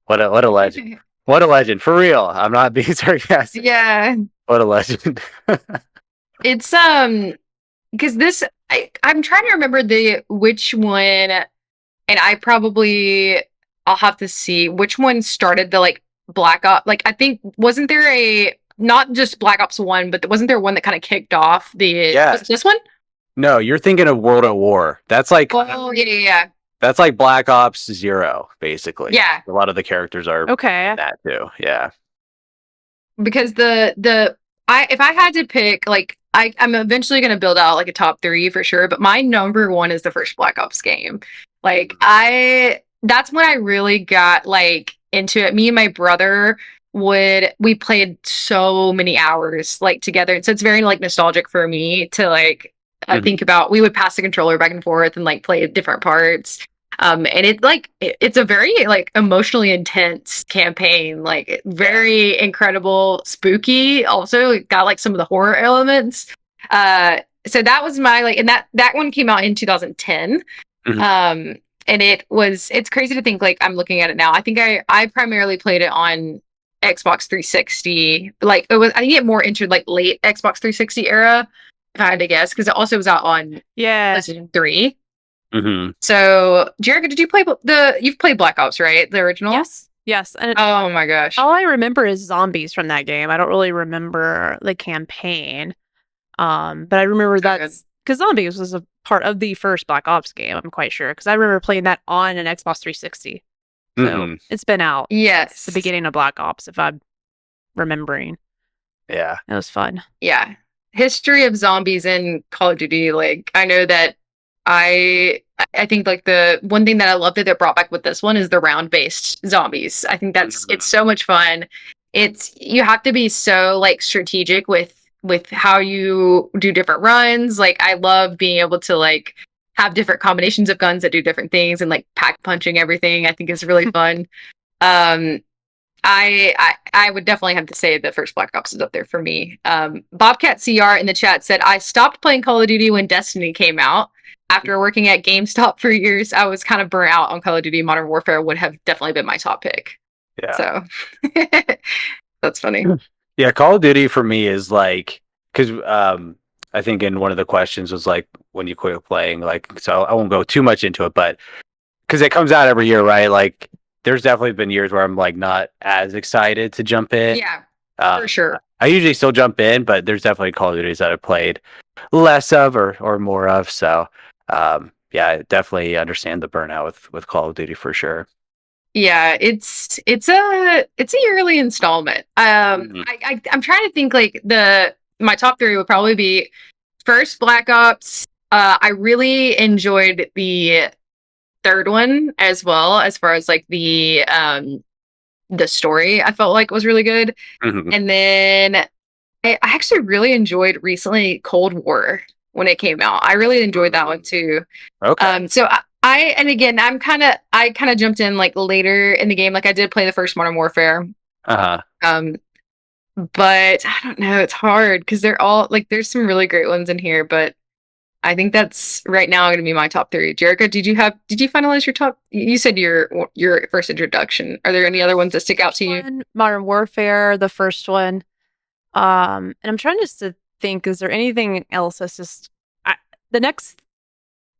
what a legend! What a legend, for real. I'm not being sarcastic. Yeah, what a legend. It's because this I'm trying to remember which one, and I'll have to see which one started the Black Ops. I think, wasn't there not just Black Ops 1, but wasn't there one that kind of kicked off was this one? No, you're thinking of World at War. That's yeah. That's Black Ops 0, basically. Yeah. A lot of the characters are that too. Yeah. Because if I had to pick, I'm eventually going to build out a top 3 for sure, but my number 1 is the first Black Ops game. That's when I really got into it. Me and my brother we played so many hours like together. So it's very like nostalgic for me to like think about. We would pass the controller back and forth and like play different parts. And it's a very like emotionally intense campaign, like very incredible, spooky. Also, it got like some of the horror elements. So that was my like, and that one came out in 2010. And it's crazy to think like I'm looking at it now. I think I primarily played it on Xbox 360. Like I think it more entered like late Xbox 360 era, if I had to guess, because it also was out on PlayStation 3. So, Jerica, did you play you've played Black Ops, right? The original? Yes. And oh my gosh. All I remember is zombies from that game. I don't really remember the campaign. But I remember that's because zombies was a part of the first Black Ops game, I'm quite sure, because I remember playing that on an Xbox 360. So it's been out. Yes. It's the beginning of Black Ops, if I'm remembering. Yeah. It was fun. Yeah. History of zombies in Call of Duty. Like, I know that I think like the one thing that I love that they brought back with this one is the round-based zombies. I think that's it's so much fun. You have to be so like strategic with how you do different runs. Like, I love being able to like have different combinations of guns that do different things and like pack punching everything. I think is really fun. I would definitely have to say the first Black Ops is up there for me. Bobcat CR in the chat said, I stopped playing Call of Duty when Destiny came out. After working at GameStop for years, I was kind of burnt out on Call of Duty. Modern Warfare would have definitely been my top pick. Yeah. So that's funny. Yeah, Call of Duty for me is like, because I think in one of the questions was like, when you quit playing, like, so I won't go too much into it, but because it comes out every year, right? Like, there's definitely been years where I'm like not as excited to jump in. Yeah, for sure. I usually still jump in, but there's definitely Call of Duties that I've played less of or more of. So, yeah, I definitely understand the burnout with Call of Duty for sure. Yeah, it's a yearly installment. I'm trying to think like my top 3 would probably be first Black Ops. I really enjoyed the third one as well, as far as like the story I felt like was really good. And then I actually really enjoyed recently Cold War when it came out. I really enjoyed that one too. Okay. So I kind of jumped in like later in the game. Like I did play the first Modern Warfare. But I don't know. It's hard because they're all like there's some really great ones in here, but I think that's right now going to be my top 3. Jerica, did you finalize your top? You said your first introduction. Are there any other ones that stick out to you? Modern Warfare, the first one. And I'm trying just to think, is there anything else that's just the next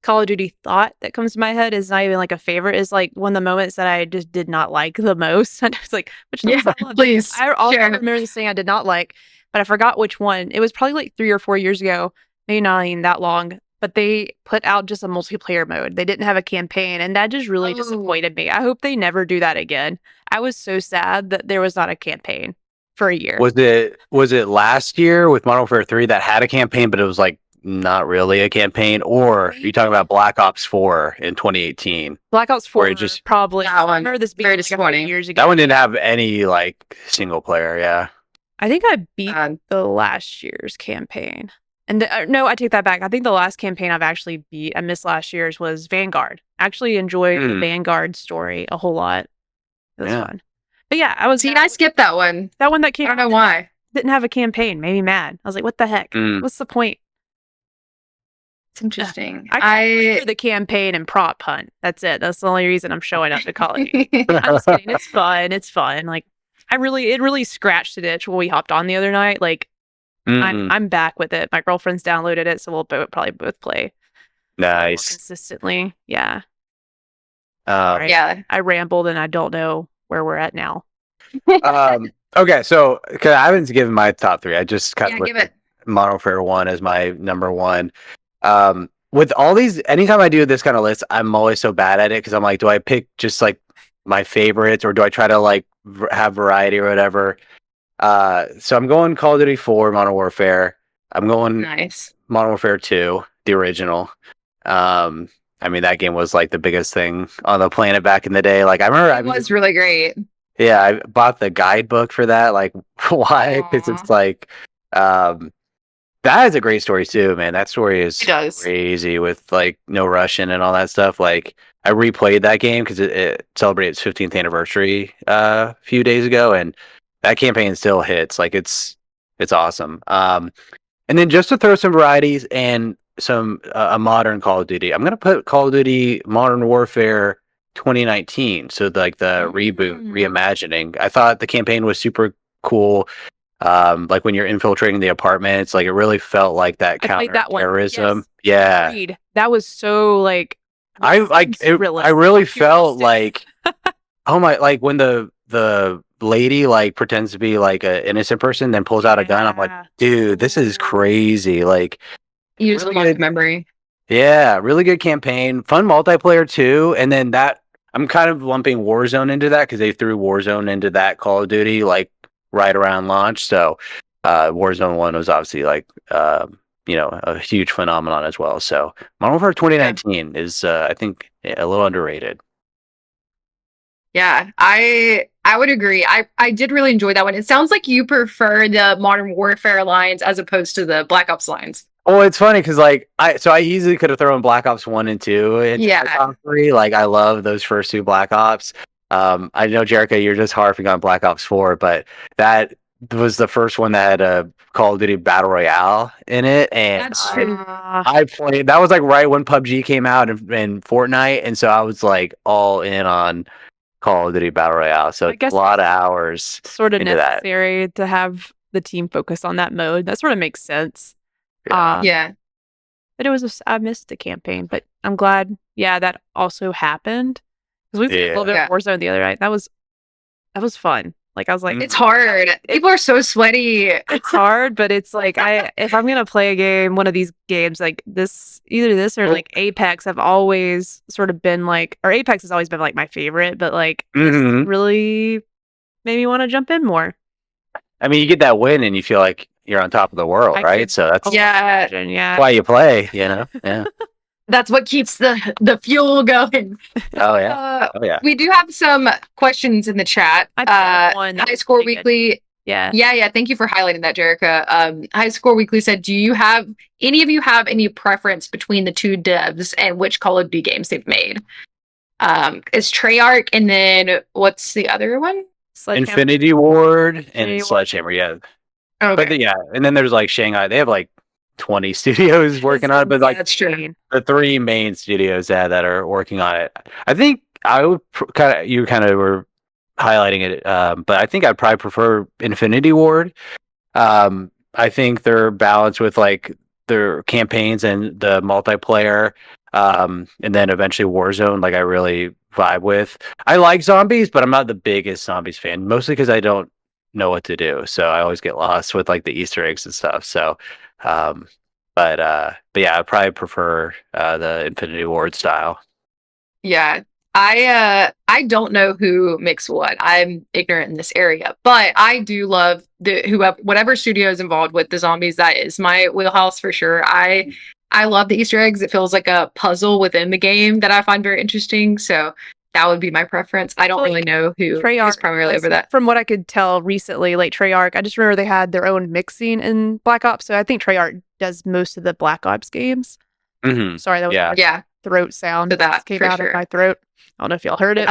Call of Duty thought that comes to my head is not even like a favorite, is like one of the moments that I just did not like the most. And I was like, which ones I loved. Please. I also remember this thing I did not like, but I forgot which one. It was probably like 3 or 4 years ago, maybe not even that long, but they put out just a multiplayer mode. They didn't have a campaign, and that just really disappointed me. I hope they never do that again. I was so sad that there was not a campaign for a year. Was it last year with Modern Warfare 3 that had a campaign, but it was like not really a campaign? Or are you talking about Black Ops 4 in 2018? Black Ops 4 probably. That one, I remember this being very disappointing. Like years ago. That one didn't have any like single player. Yeah. I think I beat the last year's campaign. And no, I take that back. I think the last campaign I've actually beat, I missed last year's, was Vanguard. I actually enjoyed the Vanguard story a whole lot. It was fun. But yeah, I skipped that one. That one that came out. I don't know why. Didn't have a campaign. Made me mad. I was like, what the heck? What's the point? It's interesting. I remember the campaign and prop hunt. That's it. That's the only reason I'm showing up to Call of Duty. I'm just kidding. It's fun. It's fun. Like, it really scratched the itch when we hopped on the other night. Like, I'm back with it. My girlfriend's downloaded it, so we'll probably both play. Nice. Consistently. Yeah. Right. Yeah. I rambled and I don't know where we're at now. Okay, so because I haven't given my top 3, I just kind of give it. Modern Warfare 1 as my number 1. With all these, anytime I do this kind of list, I'm always so bad at it because I'm like, do I pick just like my favorites or do I try to like have variety or whatever? So I'm going Call of Duty 4, Modern Warfare. I'm going Modern Warfare 2, the original. I mean, that game was like the biggest thing on the planet back in the day. Like I remember, it was really great. Yeah, I bought the guidebook for that. Like, why? Because it's like, that is a great story too, man. That story is crazy with like No Russian and all that stuff. Like, I replayed that game because it celebrated its 15th anniversary a few days ago, and that campaign still hits. Like, it's awesome. And then just to throw some varieties and some a modern Call of Duty, I'm gonna put Call of Duty Modern Warfare 2019. So like the reboot, reimagining. I thought the campaign was super cool. Like when you're infiltrating the apartments, like it really felt like that counter-terrorism. Yeah, Agreed. That was so like I really felt like, oh my, like when the lady like pretends to be like an innocent person, then pulls out a gun. I'm like, dude, this is crazy. Like, you just really good memory. Yeah, really good campaign, fun multiplayer too. And then that I'm kind of lumping Warzone into that because they threw Warzone into that Call of Duty like right around launch. So Warzone 1 was obviously like a huge phenomenon as well. So Modern Warfare 2019 is I think a little underrated. Yeah, I would agree. I did really enjoy that one. It sounds like you prefer the Modern Warfare lines as opposed to the Black Ops lines. Oh, it's funny because like I easily could have thrown Black Ops 1 and 2 into my top 3. Like I love those first two Black Ops. I know Jerica, you're just harping on Black Ops 4, but that was the first one that had a Call of Duty Battle Royale in it, and I played. That was like right when PUBG came out and Fortnite, and so I was like all in on Call of Duty Battle Royale. So it's a lot of hours. Sort of necessary to have the team focus on that mode. That sort of makes sense. Yeah. But it was I missed the campaign, but I'm glad. Yeah, that also happened because we played a little bit of Warzone the other night. That was fun. Like I was like, it's hard. People are so sweaty. It's hard, but it's like if I'm gonna play a game, one of these games like either this or like Apex, have always sort of been like, or Apex has always been like my favorite, but like really made me want to jump in more. I mean, you get that win and you feel like you're on top of the world, right? So that's why you play, Yeah. That's what keeps the fuel going. Oh yeah. We do have some questions in the chat. High Score Weekly. Yeah. Thank you for highlighting that, Jerica. High Score Weekly said, "Do you have any preference between the two devs and which Call of Duty games they've made?" It's Treyarch, and then what's the other one? Infinity Ward and Sledgehammer. Yeah. Okay. But and then there's like Shanghai. They have like 20 studios working on it, but like that's true. The three main studios that are working on it. I think I would you kind of were highlighting it, but I think I'd probably prefer Infinity Ward. I think they're balanced with like their campaigns and the multiplayer, and then eventually Warzone. Like I really vibe with. I like zombies, but I'm not the biggest zombies fan, mostly because I don't know what to do, so I always get lost with like the Easter eggs and stuff. So but yeah, I probably prefer the Infinity Ward style. Yeah, I don't know who makes what. I'm ignorant in this area, but I do love whatever studio is involved with the zombies. That is my wheelhouse for sure. I love the Easter eggs. It feels like a puzzle within the game that I find very interesting. So that would be my preference. I don't really know who is primarily over that. From what I could tell recently, like Treyarch, I just remember they had their own mixing in Black Ops. So I think Treyarch does most of the Black Ops games. Mm-hmm. Sorry, that was throat sound that came out of my throat. I don't know if y'all heard it.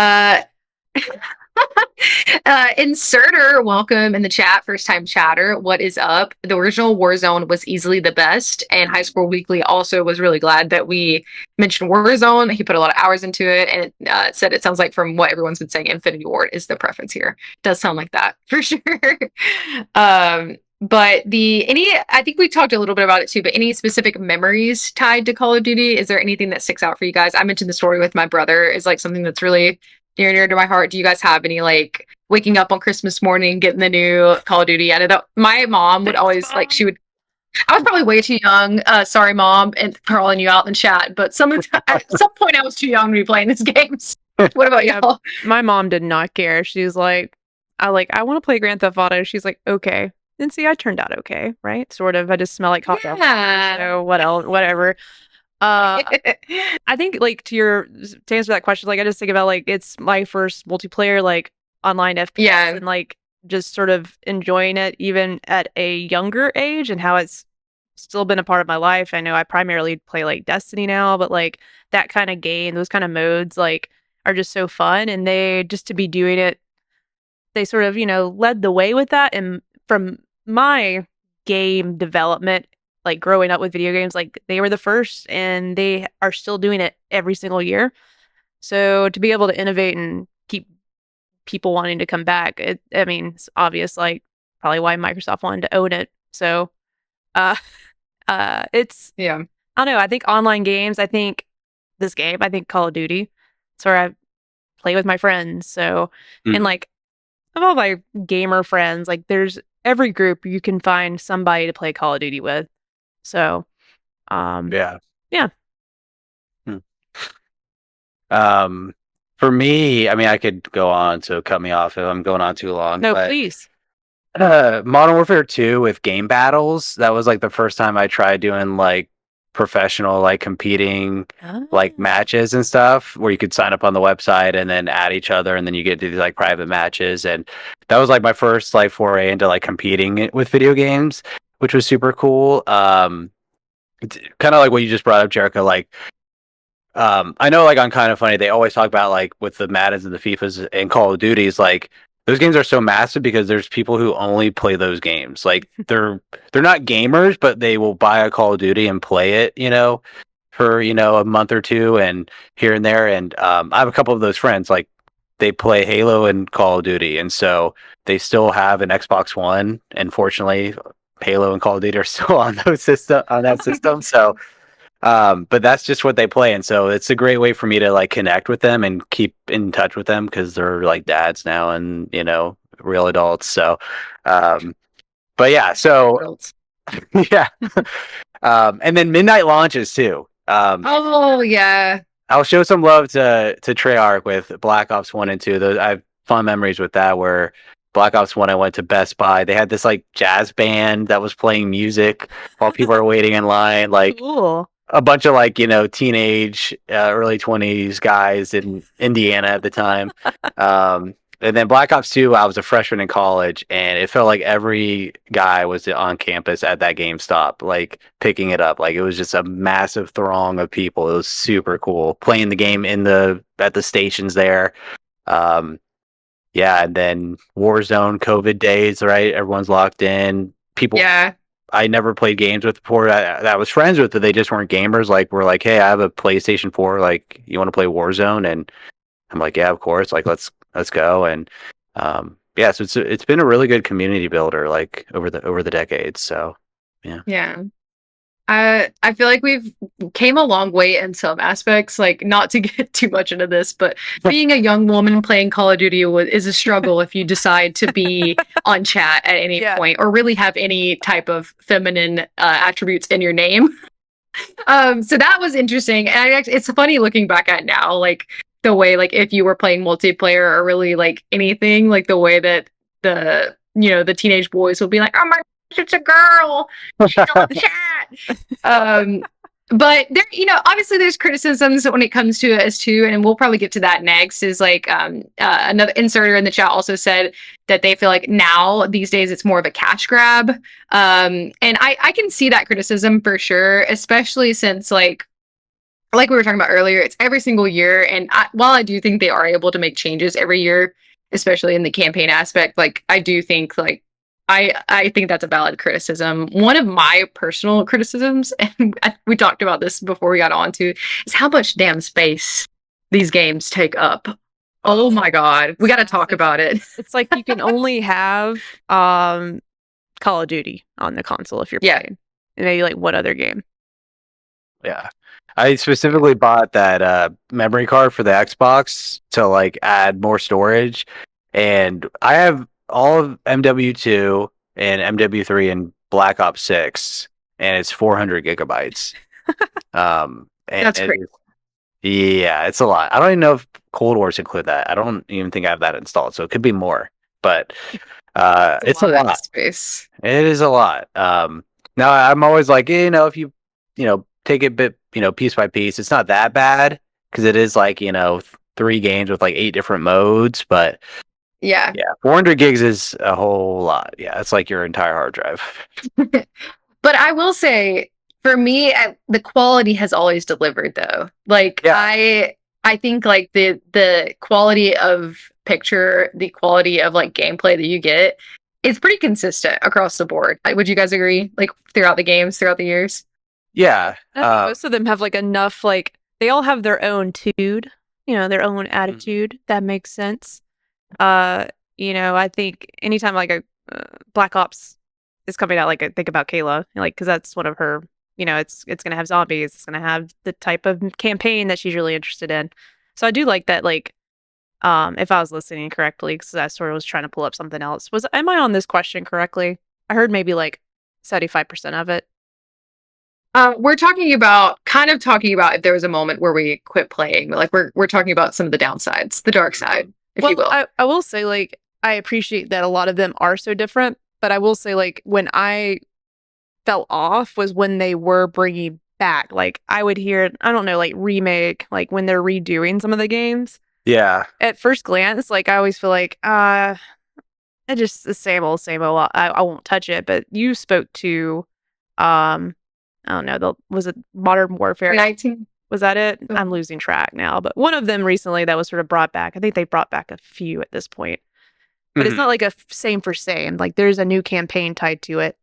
Inserter, welcome in the chat, first time chatter. What is up? The original Warzone was easily the best, and High Score Weekly also was really glad that we mentioned Warzone. He put a lot of hours into it, and it said it sounds like from what everyone's been saying, Infinity Ward is the preference here. It does sound like that for sure. But I think we talked a little bit about it too, but any specific memories tied to Call of Duty? Is there anything that sticks out for you guys? I mentioned the story with my brother is like something that's really near to my heart. Do you guys have any like waking up on Christmas morning, getting the new Call of Duty? I know that my mom would always I was probably way too young. Sorry, Mom, and calling you out in chat. But at some point I was too young to be playing these games. What about y'all? My mom did not care. She was like, I want to play Grand Theft Auto. She's like, okay. And see, I turned out okay, right? Sort of. I just smell like hot dog. So what else? Whatever. I think like to answer that question, like I just think about like it's my first multiplayer like online FPS and like just sort of enjoying it even at a younger age, and how it's still been a part of my life. I know I primarily play like Destiny now, but like that kind of game, those kind of modes like are just so fun, and they just to be doing it, they sort of, led the way with that. And from my game development, like growing up with video games, like they were the first and they are still doing it every single year. So to be able to innovate and keep people wanting to come back, it's obvious, like probably why Microsoft wanted to own it. So it's I don't know, I think online games, I think this game, I think Call of Duty, it's where I play with my friends. So and like of all my gamer friends, like there's every group you can find somebody to play Call of Duty with. So yeah. For me, I mean, I could go on, so cut me off if I'm going on too long. No, please. Modern Warfare 2 with game battles, that was like the first time I tried doing like professional, like competing like matches and stuff, where you could sign up on the website and then add each other, and then you get to these like private matches. And that was like my first like foray into like competing with video games, which was super cool. Kind of like what you just brought up, Jericho, like I know like on Kind of Funny, they always talk about like with the Maddens and the FIFAs and Call of Duties, like those games are so massive because there's people who only play those games. Like they're not gamers, but they will buy a Call of Duty and play it, for a month or two and here and there. And I have a couple of those friends, like they play Halo and Call of Duty, and so they still have an Xbox One. And fortunately, Halo and Call of Duty are still on that system. So but that's just what they play, and so it's a great way for me to like connect with them and keep in touch with them because they're like dads now and real adults. So but yeah, so yeah. And then midnight launches too. I'll show some love to Treyarch with Black Ops 1 and 2. Those, I have fond memories with that, where Black Ops 1, I went to Best Buy. They had this like jazz band that was playing music while people are waiting in line. Like cool. A bunch of like, teenage, early 20s guys in Indiana at the time. And then Black Ops 2, I was a freshman in college, and it felt like every guy was on campus at that GameStop, like picking it up. Like it was just a massive throng of people. It was super cool playing the game at the stations there. Yeah, and then Warzone, COVID days, right? Everyone's locked in. People. Yeah. I never played games with before that I was friends with, but they just weren't gamers. Like, we're like, hey, I have a PlayStation 4. Like, you want to play Warzone? And I'm like, yeah, of course. Like, let's go. And yeah, so it's been a really good community builder, like over the decades. So yeah. Yeah. I feel like we've came a long way in some aspects, like not to get too much into this, but being a young woman playing Call of Duty is a struggle if you decide to be on chat at any point or really have any type of feminine attributes in your name. So that was interesting. And it's funny looking back at now, like the way, like if you were playing multiplayer or really like anything, like the way that the teenage boys would be like, oh my, it's a girl, she's on the chat. But there, obviously there's criticisms when it comes to it as too, and we'll probably get to that next. Is like another inserter in the chat also said that they feel like now these days it's more of a cash grab, and I can see that criticism for sure, especially since like we were talking about earlier, it's every single year, and while I do think they are able to make changes every year, especially in the campaign aspect, like I do think like. I think that's a valid criticism. One of my personal criticisms, and we talked about this before we got on to, is how much damn space these games take up. Oh my God. We got to talk about it. It's like you can only have Call of Duty on the console if you're playing. And maybe like one other game. Yeah. I specifically bought that memory card for the Xbox to like add more storage. And I have all of MW2 and MW3 and Black Ops 6, and it's 400 gigabytes. And that's great. Yeah, it's a lot. I don't even know if Cold Wars include that. I don't even think I have that installed, so it could be more. But it's a lot of space. It is a lot. Now I'm always like, if you take it bit piece by piece, it's not that bad because it is like 3 games with like 8 different modes, but Yeah. Yeah, 400 gigs is a whole lot. Yeah, it's like your entire hard drive. But I will say, for me, the quality has always delivered, though. Like Yeah. I think like the quality of picture, the quality of like gameplay that you get is pretty consistent across the board. Like, would you guys agree? Like throughout the games, throughout the years? Yeah. I think most of them have like enough, like they all have their own tude, their own attitude. That makes sense. I think anytime like a Black Ops is coming out, like I think about Kayla, like because that's one of her. It's gonna have zombies. It's gonna have the type of campaign that she's really interested in. So I do like that. Like, if I was listening correctly, because I sort of was trying to pull up something else. Am I on this question correctly? I heard maybe like 75% of it. We're talking about if there was a moment where we quit playing. Like we're talking about some of the downsides, the dark side, if you will. I will say like I appreciate that a lot of them are so different, but I will say like when I fell off was when they were bringing back. Like I would hear, I don't know, like remake, like when they're redoing some of the games. Yeah. At first glance, like I always feel like it's just the same old, same old. I won't touch it. But you spoke to I don't know, was it Modern Warfare 19? Was that it? I'm losing track now. But one of them recently that was sort of brought back. I think they brought back a few at this point. But it's not like a same for same. Like there's a new campaign tied to it.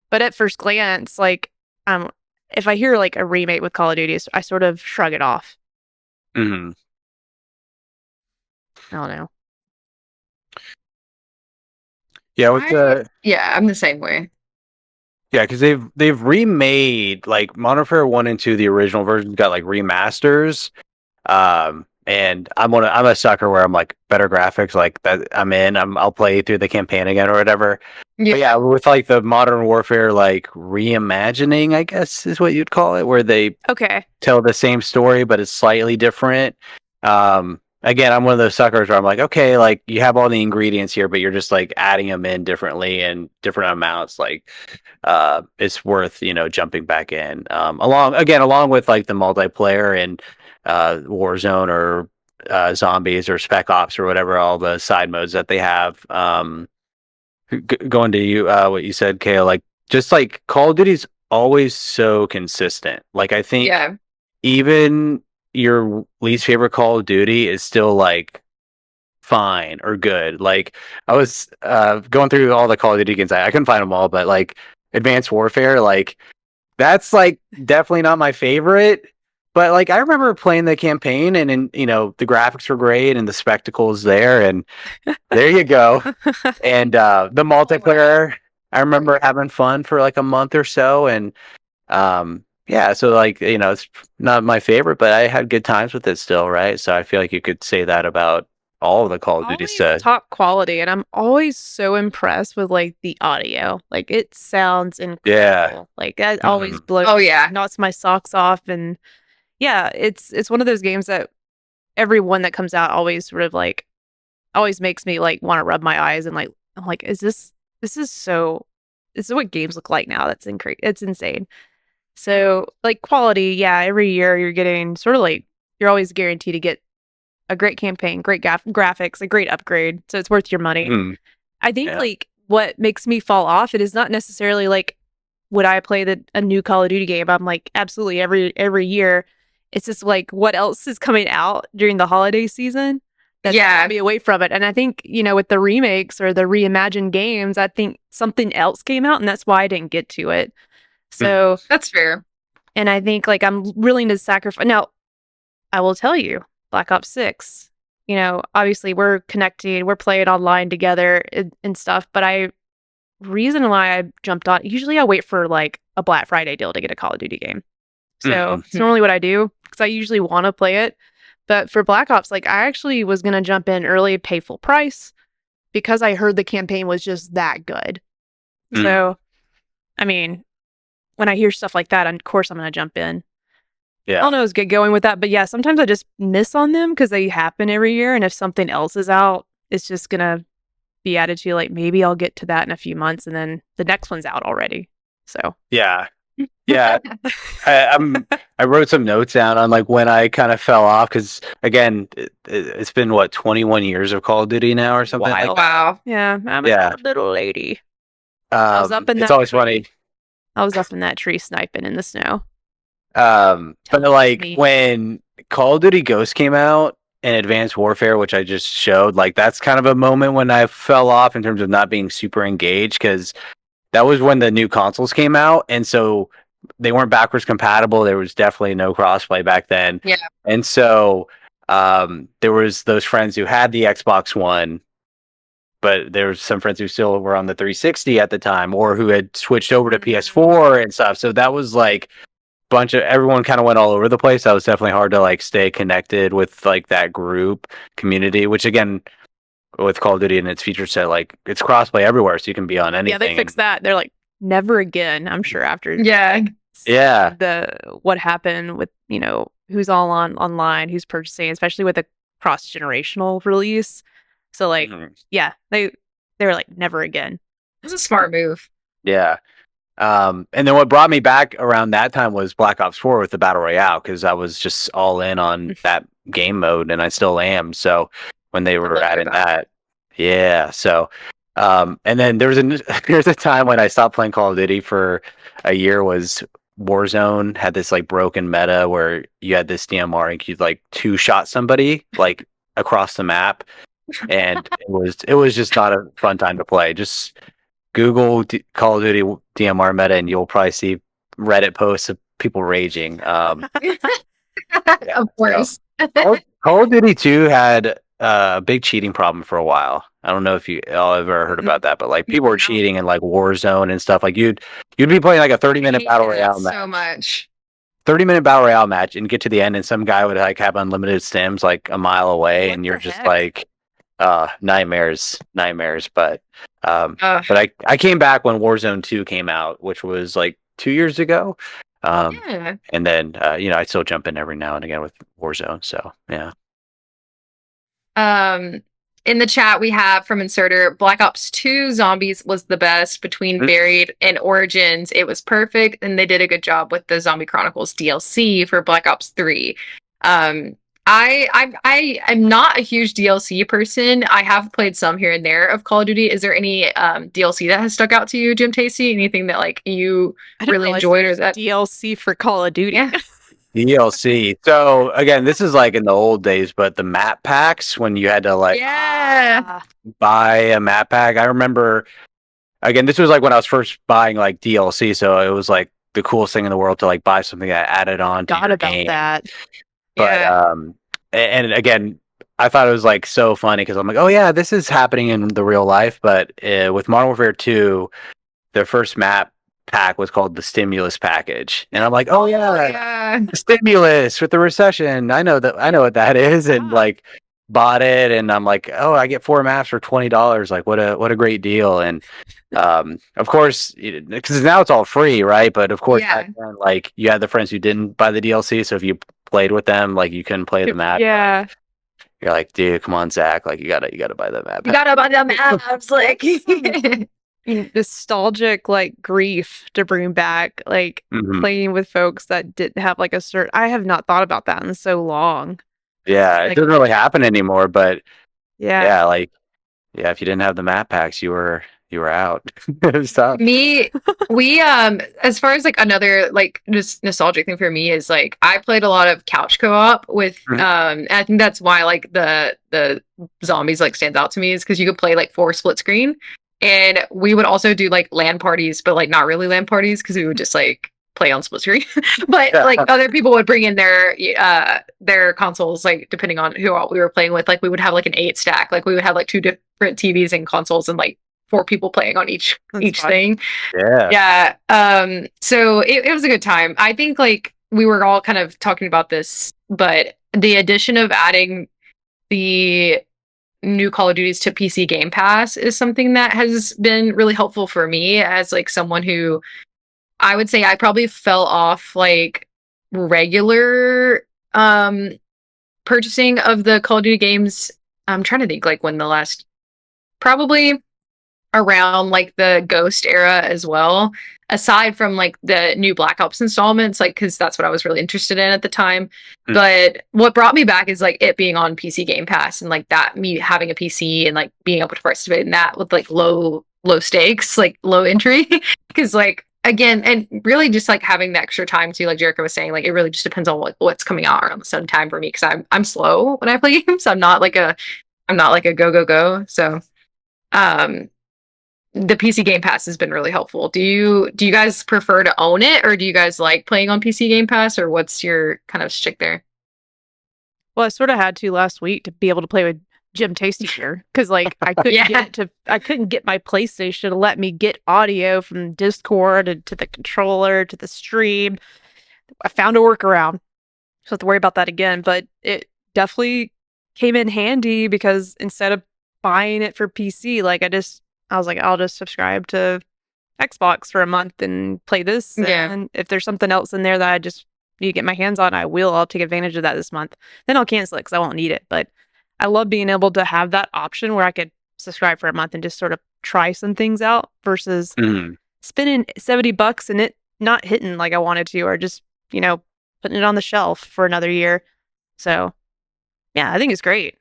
But at first glance, like if I hear like a remake with Call of Duty, I sort of shrug it off. Mm-hmm. I don't know. Yeah, I'm the same way. Yeah, because they've remade like Modern Warfare 1 and 2, the original version got like remasters. And I'm a sucker where I'm like better graphics, like that I'll play through the campaign again or whatever. Yeah. But yeah, with like the Modern Warfare like reimagining, I guess is what you'd call it, where they tell the same story but it's slightly different. Again, I'm one of those suckers where I'm like, okay, like you have all the ingredients here, but you're just like adding them in differently and different amounts. Like, it's worth, jumping back in. Along with like the multiplayer and Warzone or Zombies or Spec Ops or whatever, all the side modes that they have. Going to you, what you said, Kale, like just like Call of Duty's always so consistent. Like I think even your least favorite Call of Duty is still like fine or good. Like I was going through all the Call of Duty games. I couldn't find them all, but like Advanced Warfare, like that's like definitely not my favorite. But like I remember playing the campaign and the graphics were great and the spectacle's there and there you go. And the multiplayer, I remember having fun for like a month or so and yeah, so like it's not my favorite, but I had good times with it still, right? So I feel like you could say that about all of the Call of Duty stuff. Top quality, and I'm always so impressed with like the audio. Like it sounds incredible. Yeah. Like that always blows. Knocks my socks off, and yeah, it's one of those games that every one that comes out always sort of like always makes me like want to rub my eyes and like I'm like, this is what games look like now. It's insane. So like quality, yeah, every year you're getting sort of like you're always guaranteed to get a great campaign, great graphics, a great upgrade. So it's worth your money. I think like what makes me fall off, it is not necessarily like would I play a new Call of Duty game? I'm like absolutely every year. It's just like what else is coming out during the holiday season that's taking me away from it. And I think, with the remakes or the reimagined games, I think something else came out and that's why I didn't get to it. So that's fair. And I think like I'm willing to sacrifice. Now, I will tell you, Black Ops 6, obviously we're connected, we're playing online together and stuff, but reason why I jumped on, usually I wait for like a Black Friday deal to get a Call of Duty game. So it's normally what I do because I usually want to play it. But for Black Ops, like I actually was going to jump in early, pay full price because I heard the campaign was just that good. So, I mean, when I hear stuff like that, of course I'm going to jump in. Yeah. I don't know as good going with that, but yeah, sometimes I just miss on them because they happen every year. And if something else is out, it's just going to be added to like maybe I'll get to that in a few months and then the next one's out already. So, yeah. Yeah, I wrote some notes down on like when I kind of fell off because again, it's been what 21 years of Call of Duty now or something like that. Wow. Yeah, I'm Yeah. a little lady. I was up in It's that always tree. funny. I was up in that tree sniping in the snow. But like me. when Call of Duty Ghosts came out and Advanced Warfare, which I just showed, like that's kind of a moment when I fell off in terms of not being super engaged because that was when the new consoles came out, and so they weren't backwards compatible. There was definitely no crossplay back then. Yeah. And so there was those friends who had the Xbox One, but there was some friends who still were on the 360 at the time, or who had switched over to PS4 and stuff. So that was like bunch of everyone kind of went all over the place. That was definitely hard to like stay connected with like that group community, which again with Call of Duty and its feature set, like it's crossplay everywhere, so you can be on anything. Yeah, they fixed that. They're like, never again. I'm sure after Yeah. the what happened with who's all online, who's purchasing, especially with a cross generational release. So like, yeah, they were like, never again. It's a smart move. Yeah. And then what brought me back around that time was Black Ops 4 with the Battle Royale, because I was just all in on that game mode, and I still am. So when they were adding that, yeah. So, and then there's a time when I stopped playing Call of Duty for a year. Was Warzone had this like broken meta where you had this DMR and you'd like two-shot somebody like across the map, and it was just not a fun time to play. Just Google Call of Duty DMR meta, and you'll probably see Reddit posts of people raging. Of course. So, Call of Duty 2 had a big cheating problem for a while. I don't know if you all ever heard about that, but like people were cheating in like Warzone and stuff. Like you'd be playing like a 30-minute battle royale match. So much. 30-minute battle royale match, and get to the end, and some guy would like have unlimited stims like a mile away, and you're just like nightmares. But I came back when Warzone 2 came out, which was like 2 years ago. And then I still jump in every now and again with Warzone. So yeah. In the chat we have from Inserter, Black Ops 2 Zombies was the best. Between Buried and Origins, it was perfect, and they did a good job with the Zombie Chronicles DLC for Black Ops 3. I'm not a huge DLC person. I have played some here and there of Call of Duty. Is there any DLC that has stuck out to you, Jim Tacey? Anything that like you really enjoyed, or that DLC for Call of Duty? Yeah. DLC. So again, this is like in the old days, but the map packs when you had to like buy a map pack. I remember again, this was like when I was first buying like DLC, so it was like the coolest thing in the world to like buy something that added on to your game. That. But and again, I thought it was like so funny because I'm like, oh yeah, this is happening in the real life. But with Modern Warfare 2, their first map pack was called the Stimulus package, and I'm like, oh yeah, Stimulus with the recession. I know what that is, and like bought it, and I'm like, oh, I get 4 maps for $20. Like what a great deal. And of course, because now it's all free, right? But of course, back then, like you had the friends who didn't buy the DLC, so if you played with them, like you couldn't play the map. Yeah. You're like, dude, come on, Zach. Like you gotta buy the map. You gotta buy the maps. Like nostalgic like grief to bring back, like playing with folks that didn't have like a certain. I have not thought about that in so long. Yeah, it doesn't really happen anymore. But yeah, if you didn't have the map packs, you were out. Tough. We as far as like another like just nostalgic thing for me is like I played a lot of couch co-op with and I think that's why like the Zombies like stands out to me, is because you could play like 4 split screen, and we would also do like LAN parties, but like not really LAN parties because we would just like play on split screen. But like other people would bring in their consoles, like depending on who all we were playing with. Like we would have like an 8 stack, like we would have like 2 different TVs and consoles, and like 4 people playing on each thing. So it was a good time. I think like we were all kind of talking about this, but the addition of adding the new Call of Duties to PC Game Pass is something that has been really helpful for me as like someone who I would say I probably fell off like regular purchasing of the Call of Duty games. I'm trying to think like when the last, probably around like the Ghost era as well, aside from like the new Black Ops installments, like because that's what I was really interested in at the time. But what brought me back is like it being on PC Game Pass, and like that me having a PC and like being able to participate in that with like low stakes, like low entry. Because like again, and really just like having the extra time too, like Jericho was saying, like it really just depends on what's coming out around the same time for me, because I'm slow when I play games. I'm not like a go. So the PC Game Pass has been really helpful. Do you guys prefer to own it, or do you guys like playing on PC Game Pass, or what's your kind of shtick there? Well, I sort of had to last week to be able to play with Jim Tasty here, because like I couldn't get my PlayStation to let me get audio from Discord to the controller to the stream. I found a workaround, so I have to worry about that again. But it definitely came in handy, because instead of buying it for PC, like I was like, I'll just subscribe to Xbox for a month and play this. Yeah. And if there's something else in there that I just need to get my hands on, I'll take advantage of that this month. Then I'll cancel it because I won't need it. But I love being able to have that option where I could subscribe for a month and just sort of try some things out versus spending $70 and it not hitting like I wanted to, or just, putting it on the shelf for another year. So yeah, I think it's great.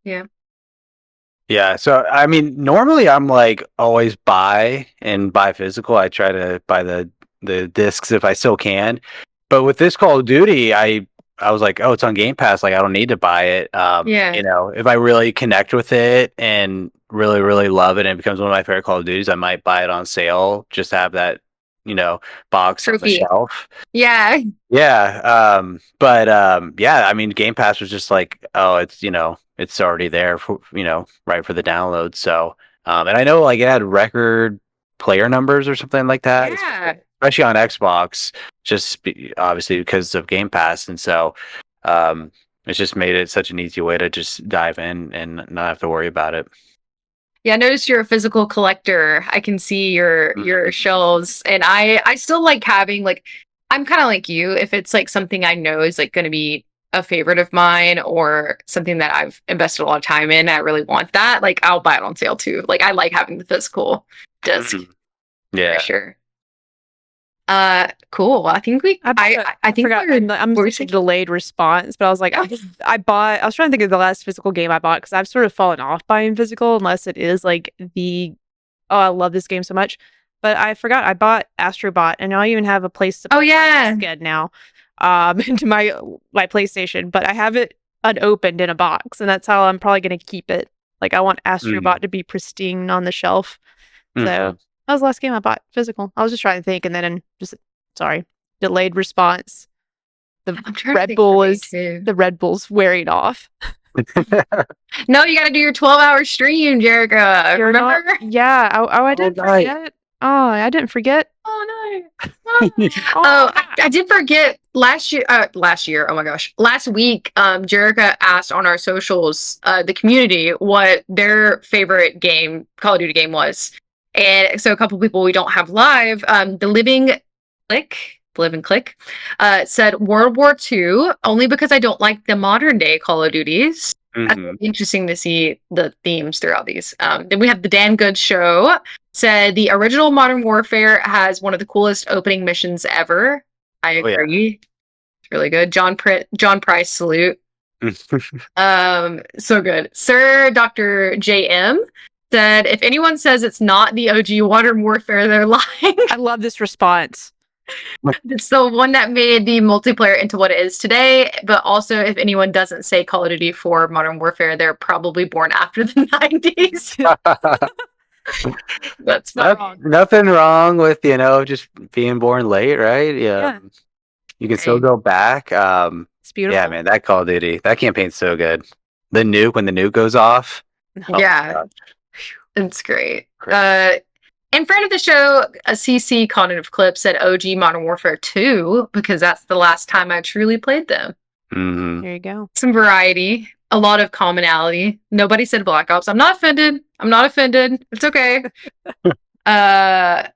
Yeah. Yeah, so I mean, normally I'm like always buy physical. I try to buy the discs if I still can. But with this Call of Duty, I was like, oh, it's on Game Pass. Like, I don't need to buy it. If I really connect with it and really, really love it, and it becomes one of my favorite Call of Duties, I might buy it on sale just to have that, box on the shelf. Yeah. Yeah. I mean, Game Pass was just like, oh, it's already there for, right for the download. So, and I know like it had record player numbers or something like that. Yeah. Especially on Xbox, obviously because of Game Pass. And so, it's just made it such an easy way to just dive in and not have to worry about it. Yeah, I noticed you're a physical collector. I can see your shelves, and I still like having like, I'm kind of like you. If it's like something I know is like going to be a favorite of mine, or something that I've invested a lot of time in, I really want that, like I'll buy it on sale too. Like I like having the physical disc. Yeah, for sure. Cool. I think I'm such a delayed response, but I was like, I was trying to think of the last physical game I bought, because I've sort of fallen off buying physical unless it is like I love this game so much. But I forgot I bought Astrobot, and I even have a place to play it now, into my PlayStation, but I have it unopened in a box, and that's how I'm probably going to keep it. Like I want Astrobot to be pristine on the shelf. So that was the last game I bought physical. I was just trying to think, and then delayed response. The Red Bull's wearing off. No, you got to do your 12-hour stream, Jericho. Remember? I didn't forget. Oh, I didn't forget. Oh no. I did forget last year. Oh my gosh. Last week, Jericho asked on our socials, the community, what their favorite game, Call of Duty game was. And so a couple people we don't have live, the Living Click, said World War II, only because I don't like the modern day Call of Duties. That's interesting to see the themes throughout these. Then we have the Dan Good Show, said the original Modern Warfare has one of the coolest opening missions ever. I agree. Oh, yeah. It's really good. John Price, salute. So good. Sir Dr. JM said, if anyone says it's not the OG Modern Warfare, they're lying. I love this response. It's the one that made the multiplayer into what it is today. But also, if anyone doesn't say Call of Duty for Modern Warfare, they're probably born after the 90s. That's nothing wrong with, just being born late, right? Yeah. You can still go back. It's beautiful. Yeah, man, that Call of Duty, that campaign's so good. The nuke, when the nuke goes off. Yeah. It's great. And friend of the show, a CC Cognitive Clip, said OG Modern Warfare 2, because that's the last time I truly played them. There you go. Some variety, a lot of commonality. Nobody said Black Ops. I'm not offended. It's okay. But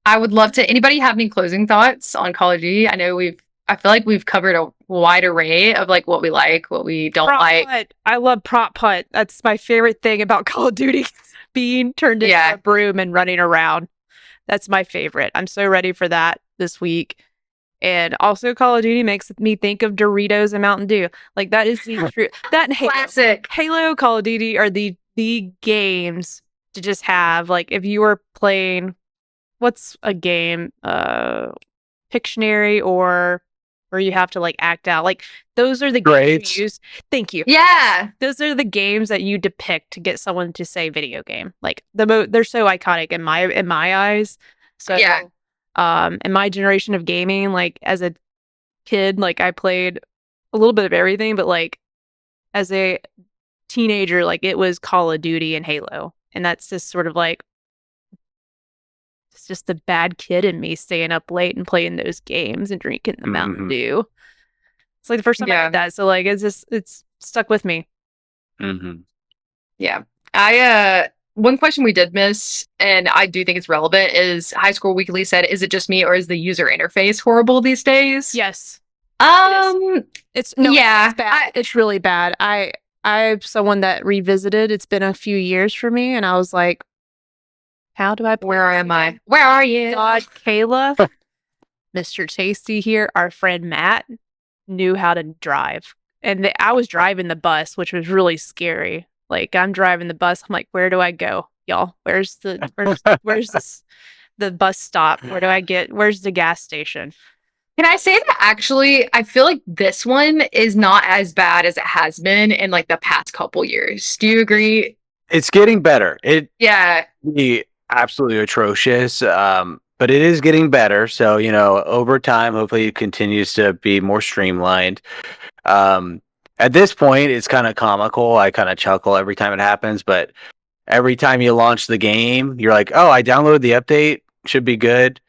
I would love to. Anybody have any closing thoughts on Call of Duty? I know we've I feel like we've covered a wide array of like what we like, what we don't like. Putt. I love prop putt. That's my favorite thing about Call of Duty. Being turned into a broom and running around. That's my favorite. I'm so ready for that this week. And also, Call of Duty makes me think of Doritos and Mountain Dew. Like that is the true. That and classic Halo, Call of Duty are the games to just have. Like if you were playing, what's a game? Pictionary or where you have to like act out. Like those are the games you use. Thank you. Yeah, those are the games that you depict to get someone to say video game. Like they're so iconic in my eyes. So yeah. In my generation of gaming, like as a kid, like I played a little bit of everything, but like as a teenager, like it was Call of Duty and Halo. And that's just sort of like it's just the bad kid in me staying up late and playing those games and drinking the Mountain Dew. It's like the first time I did that. So like it's stuck with me. Yeah. One question we did miss, and I do think it's relevant, is High Score Weekly said, "Is it just me, or is the user interface horrible these days?" Yes. It's bad. It's really bad. I'm someone that revisited. It's been a few years for me, and I was like, "How do I? Where am I? Where are you?" God, Kayla, Mr. Tasty here, our friend Matt knew how to drive, and I was driving the bus, which was really scary. Like I'm driving the bus. I'm like, where do I go, y'all? Where's the bus stop? Where's the gas station? Can I say that actually, I feel like this one is not as bad as it has been in like the past couple years. Do you agree? It's getting better. Yeah. Be absolutely atrocious. But it is getting better. So, over time, hopefully it continues to be more streamlined. At this point, it's kind of comical. I kind of chuckle every time it happens, but every time you launch the game, you're like, oh, I downloaded the update. Should be good.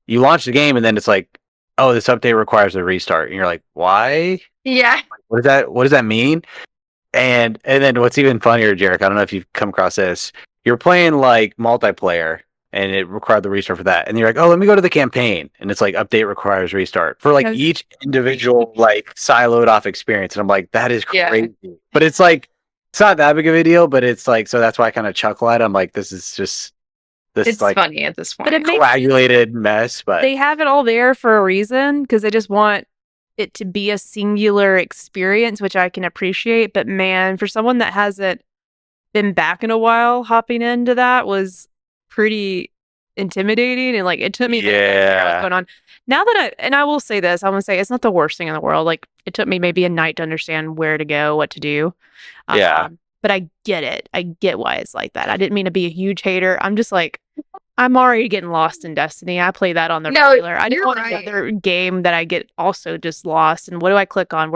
You launch the game and then it's like, oh, this update requires a restart. And you're like, why? Yeah. What does that mean? And then what's even funnier, Jarek, I don't know if you've come across this. You're playing like multiplayer and it required the restart for that. And you're like, oh, let me go to the campaign. And it's like update requires restart for like each individual like siloed off experience. And I'm like, that is crazy. Yeah. But it's like, it's not that big of a deal, but it's like, so that's why I kind of chuckle at it. I'm like, this is just it's like funny at this point. But it coagulated mess. But they have it all there for a reason because they just want it to be a singular experience, which I can appreciate. But man, for someone that hasn't been back in a while, hopping into that was pretty intimidating, and like it took me a minute to figure out what's going on. Now that I will say this, I want to say it's not the worst thing in the world. Like it took me maybe a night to understand where to go, what to do. But I get it. I get why it's like that. I didn't mean to be a huge hater. I'm just like, I'm already getting lost in Destiny. I play that on the regular. I don't want another game that I get also just lost. And what do I click on?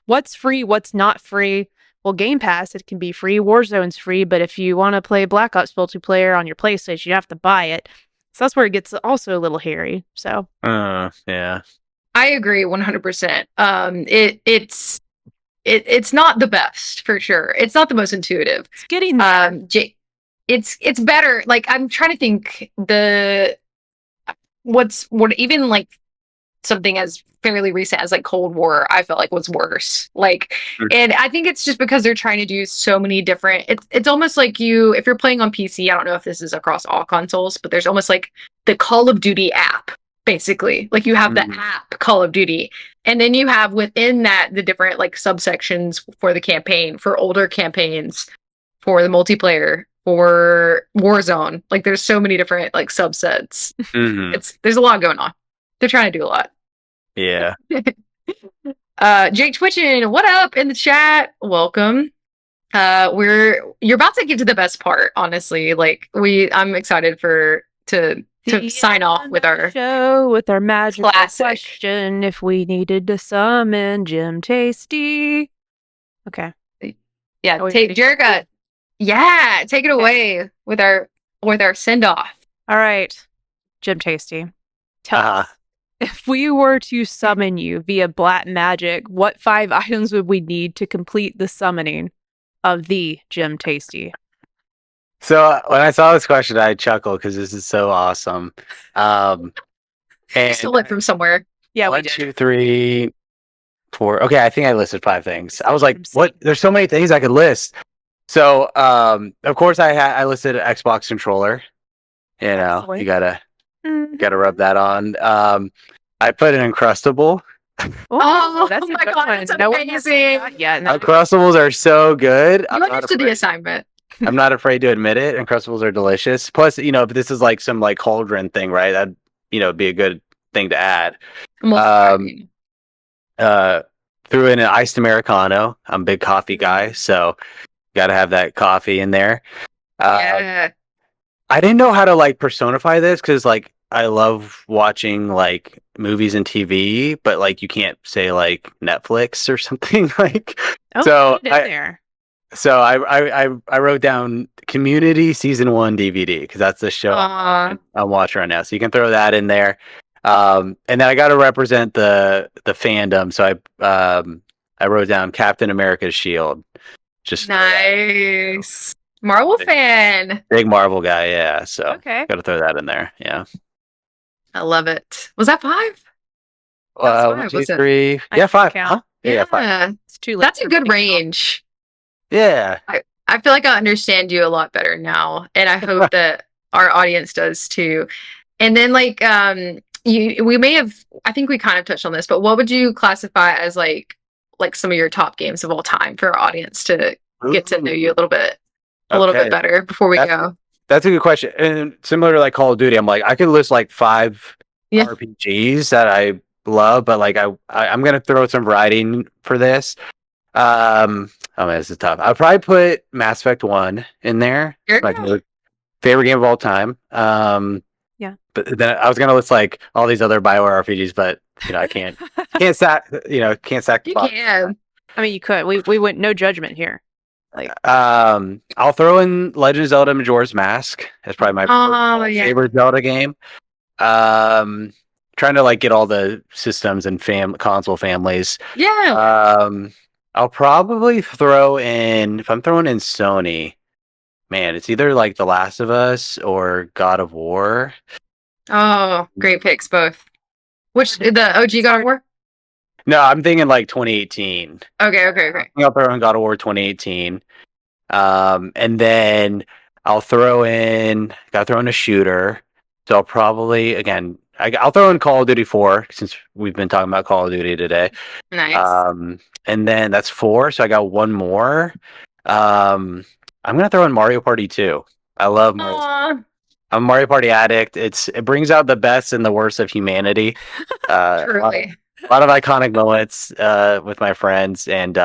What's free? What's not free? Well, Game Pass, it can be free. Warzone's free, but if you want to play Black Ops multiplayer on your PlayStation, you have to buy it. So that's where it gets also a little hairy. So, yeah, I agree 100%. It's not the best for sure. It's not the most intuitive. It's getting there. It's better. Like I'm trying to think what even like something as fairly recent as like Cold War, I felt like was worse. Like, and I think it's just because they're trying to do so many different. It's almost like if you're playing on PC. I don't know if this is across all consoles, but there's almost like the Call of Duty app. Basically, like you have the app Call of Duty, and then you have within that the different like subsections for the campaign, for older campaigns, for the multiplayer, for Warzone. Like there's so many different like subsets. There's a lot going on. They're trying to do a lot. Yeah. Jake Twitchin, what up in the chat? Welcome. You're about to get to the best part, honestly. Like I'm excited to sign off with our show with our magic classic question. If we needed to summon Jim Tasty. Okay. Yeah, take Jerica. Yeah, take it away with our send off. All right. Jim Tasty. Tell us, if we were to summon you via black magic, what 5 items would we need to complete the summoning of the Jim Tasty? So when I saw this question, I chuckled because this is so awesome. And stole it from somewhere. Yeah, we One, did. 2, 3, 4. Okay, I think I listed 5 things. I was like, MC. what? There's so many things I could list. So, of course, I listed an Xbox controller. You know, Excellent. you gotta Mhm. rub that on. I put an Uncrustable. Oh, that's a my good God, one. that's No one has said amazing. that yet. No. Uncrustables are so good. You understood the assignment. I'm not afraid to admit it. Uncrustables are delicious. Plus, you know, if this is like some like cauldron thing, right? That'd, you know, be a good thing to add. Most Um, Threw in an iced Americano. I'm a big coffee guy, so got to have that coffee in there. yeah. I didn't know how to like personify this because like I love watching like movies and TV, but like you can't say like Netflix or something like. Oh, So put it in there. So I wrote down Community Season 1 DVD because that's the show I'm watching right now. So you can throw that in there. And then I got to represent the fandom. So I wrote down Captain America's shield. Just nice. Marvel fan. big Marvel guy, yeah. So Okay. got to throw that in there. Yeah. I love it. Was that 5? One, five, 2, wasn't it? 3. I Yeah, can 5. count. Huh? Yeah, 5. It's too late. That's a for good me to count. range. Yeah. I feel like I understand you a lot better now, and I hope that our audience does too. And then like we may have, I think we kind of touched on this, but what would you classify as like some of your top games of all time for our audience to get to know you a little bit better before we go? That's a good question. And similar to like Call of Duty, I'm like I could list like 5 RPGs that I love, but like I'm gonna throw some variety in for this. Oh man, this is tough. I'll probably put Mass Effect 1 in there. My favorite game of all time. Yeah. But then I was gonna list like all these other BioWare RPGs, but you know I can't sack You can. I mean, you could. We went no judgment here. Like, I'll throw in Legend of Zelda: Majora's Mask. That's probably my favorite Zelda game. Trying to like get all the systems and console families. Yeah. I'll probably throw in, if I'm throwing in Sony, man, it's either like The Last of Us or God of War. Oh, great picks both. Which the OG God of War? No, I'm thinking like 2018. Okay. I'll throw in God of War 2018. And then gotta throw in a shooter. So I'll probably, again, I'll throw in Call of Duty 4 since we've been talking about Call of Duty today. Nice. And then that's 4. So I got one more. I'm going to throw in Mario Party 2. I love Mario. I'm a Mario Party addict. It brings out the best and the worst of humanity. Truly. A lot of iconic moments with my friends, and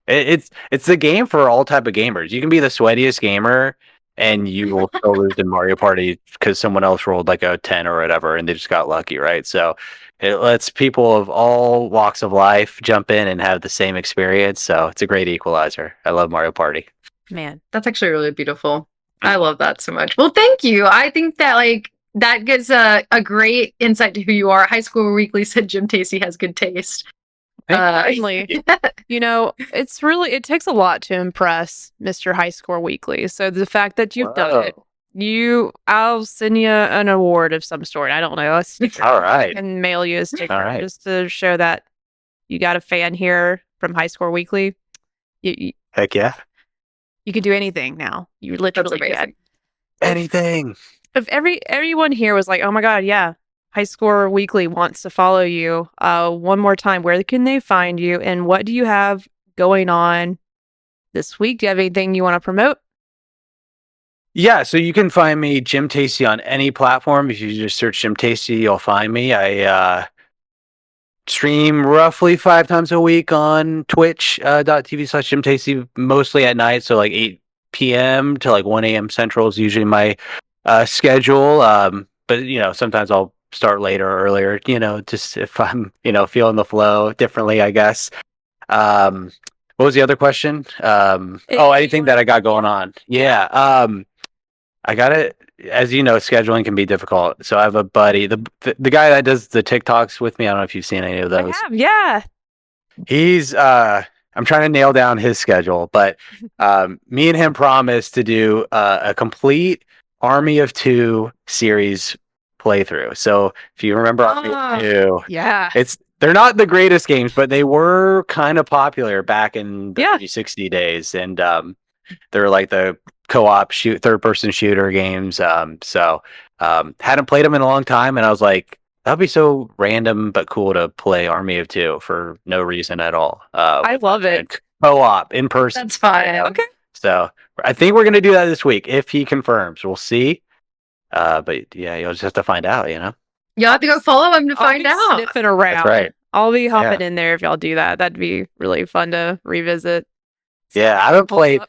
it's the game for all type of gamers. You can be the sweatiest gamer, and you will still lose in Mario Party because someone else rolled like a 10 or whatever, and they just got lucky, right? So it lets people of all walks of life jump in and have the same experience. So it's a great equalizer. I love Mario Party. Man, that's actually really beautiful. I love that so much. Well, thank you. I think that like that gives a great insight to who you are. High School Weekly said Jim Tacey has good taste. You know, it takes a lot to impress Mr. High Score Weekly. So the fact that you've done it, I'll send you an award of some sort. I don't know. All right. And mail you a sticker just to show that you got a fan here from High Score Weekly. Heck yeah. You can do anything now. You literally can. Anything. If everyone here was like, oh my God, yeah, High Score Weekly wants to follow you. One more time, where can they find you, and what do you have going on this week? Do you have anything you want to promote? Yeah, so you can find me, Jim Tacey, on any platform. If you just search Jim Tacey, you'll find me. I stream roughly 5 times a week on twitch.tv/Jim Tacey, mostly at night, so like 8 p.m. to like 1 a.m. Central is usually my schedule. But you know, sometimes I'll start later or earlier, you know, just if I'm, you know, feeling the flow differently, I guess. What was the other question? Anything that I got going on. Yeah. I got it. As you know, scheduling can be difficult. So I have a buddy, the guy that does the TikToks with me. I don't know if you've seen any of those. I have, yeah. He's I'm trying to nail down his schedule, but me and him promised to do a complete Army of Two series playthrough. So if you remember Army of Two, Yeah. they're not the greatest games, but they were kind of popular back in the Yeah. 360 days, and they're like the co-op third-person shooter games. Hadn't played them in a long time, and I was like, that'd be so random but cool to play Army of Two for no reason at all. I love it. Co-op in person. That's fun. Okay. So I think we're gonna do that this week if he confirms. We'll see. But yeah, you'll just have to find out. You'll have to go follow him to find out. Sniffing around. That's right. I'll be hopping in there if y'all do that. That'd be really fun to revisit. Yeah, I haven't even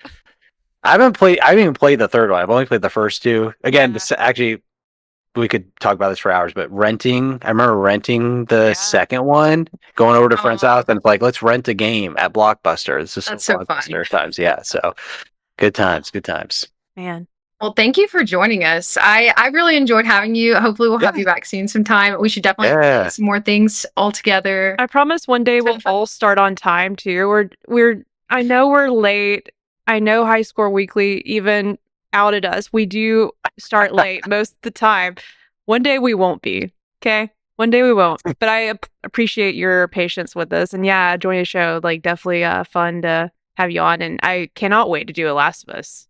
played the third one. I've only played the first two. Again, actually, we could talk about this for hours, but I remember renting the second one, going over to a friend's house, and it's like, let's rent a game at Blockbuster. This is so Blockbuster times. Yeah, so good times. Man. Well, thank you for joining us. I really enjoyed having you. Hopefully we'll have you back soon sometime. We should definitely do some more things all together. I promise one day we'll all start on time too. I know we're late. I know High Score Weekly even outed us. We do start late most of the time. One day we won't be. Okay? One day we won't. But I appreciate your patience with us. And yeah, join the show. Like, definitely fun to have you on. And I cannot wait to do a Last of Us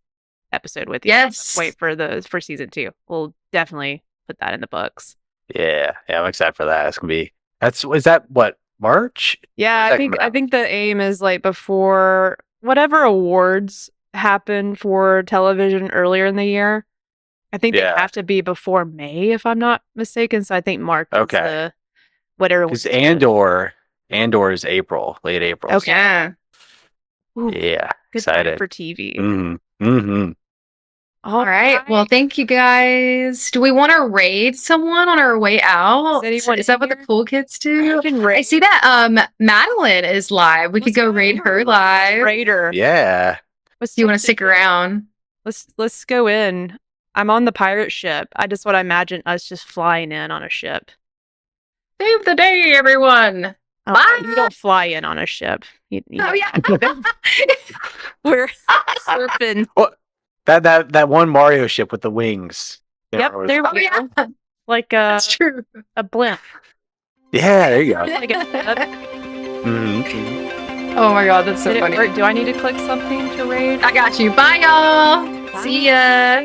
episode with you. Yes. Wait for season 2. We'll definitely put that in the books. Yeah, I'm excited for that. Is that what, March? Yeah, I think the aim is like before whatever awards happen for television earlier in the year. I think they have to be before May, if I'm not mistaken. So I think March is the whatever. Because Andor is April, late April. Okay. Yeah. Ooh, yeah. Good Excited time for TV. Mm-hmm. All right. Well, thank you guys. Do we want to raid someone on our way out? Is that what the cool kids do? I see that Madeline is live. We could go raid her live. Raider. Yeah. Do you want to stick around? Let's go in. I'm on the pirate ship. I just want to imagine us just flying in on a ship. Save the day, everyone. Bye. You don't fly in on a ship. Yeah. We're surfing. Well, that one Mario ship with the wings. Yep, there we go. Like that's true. A blimp. Yeah, there you go. Like Oh my god, that's so funny. Do I need to click something to raid? I got you. Bye, y'all. Bye. See ya.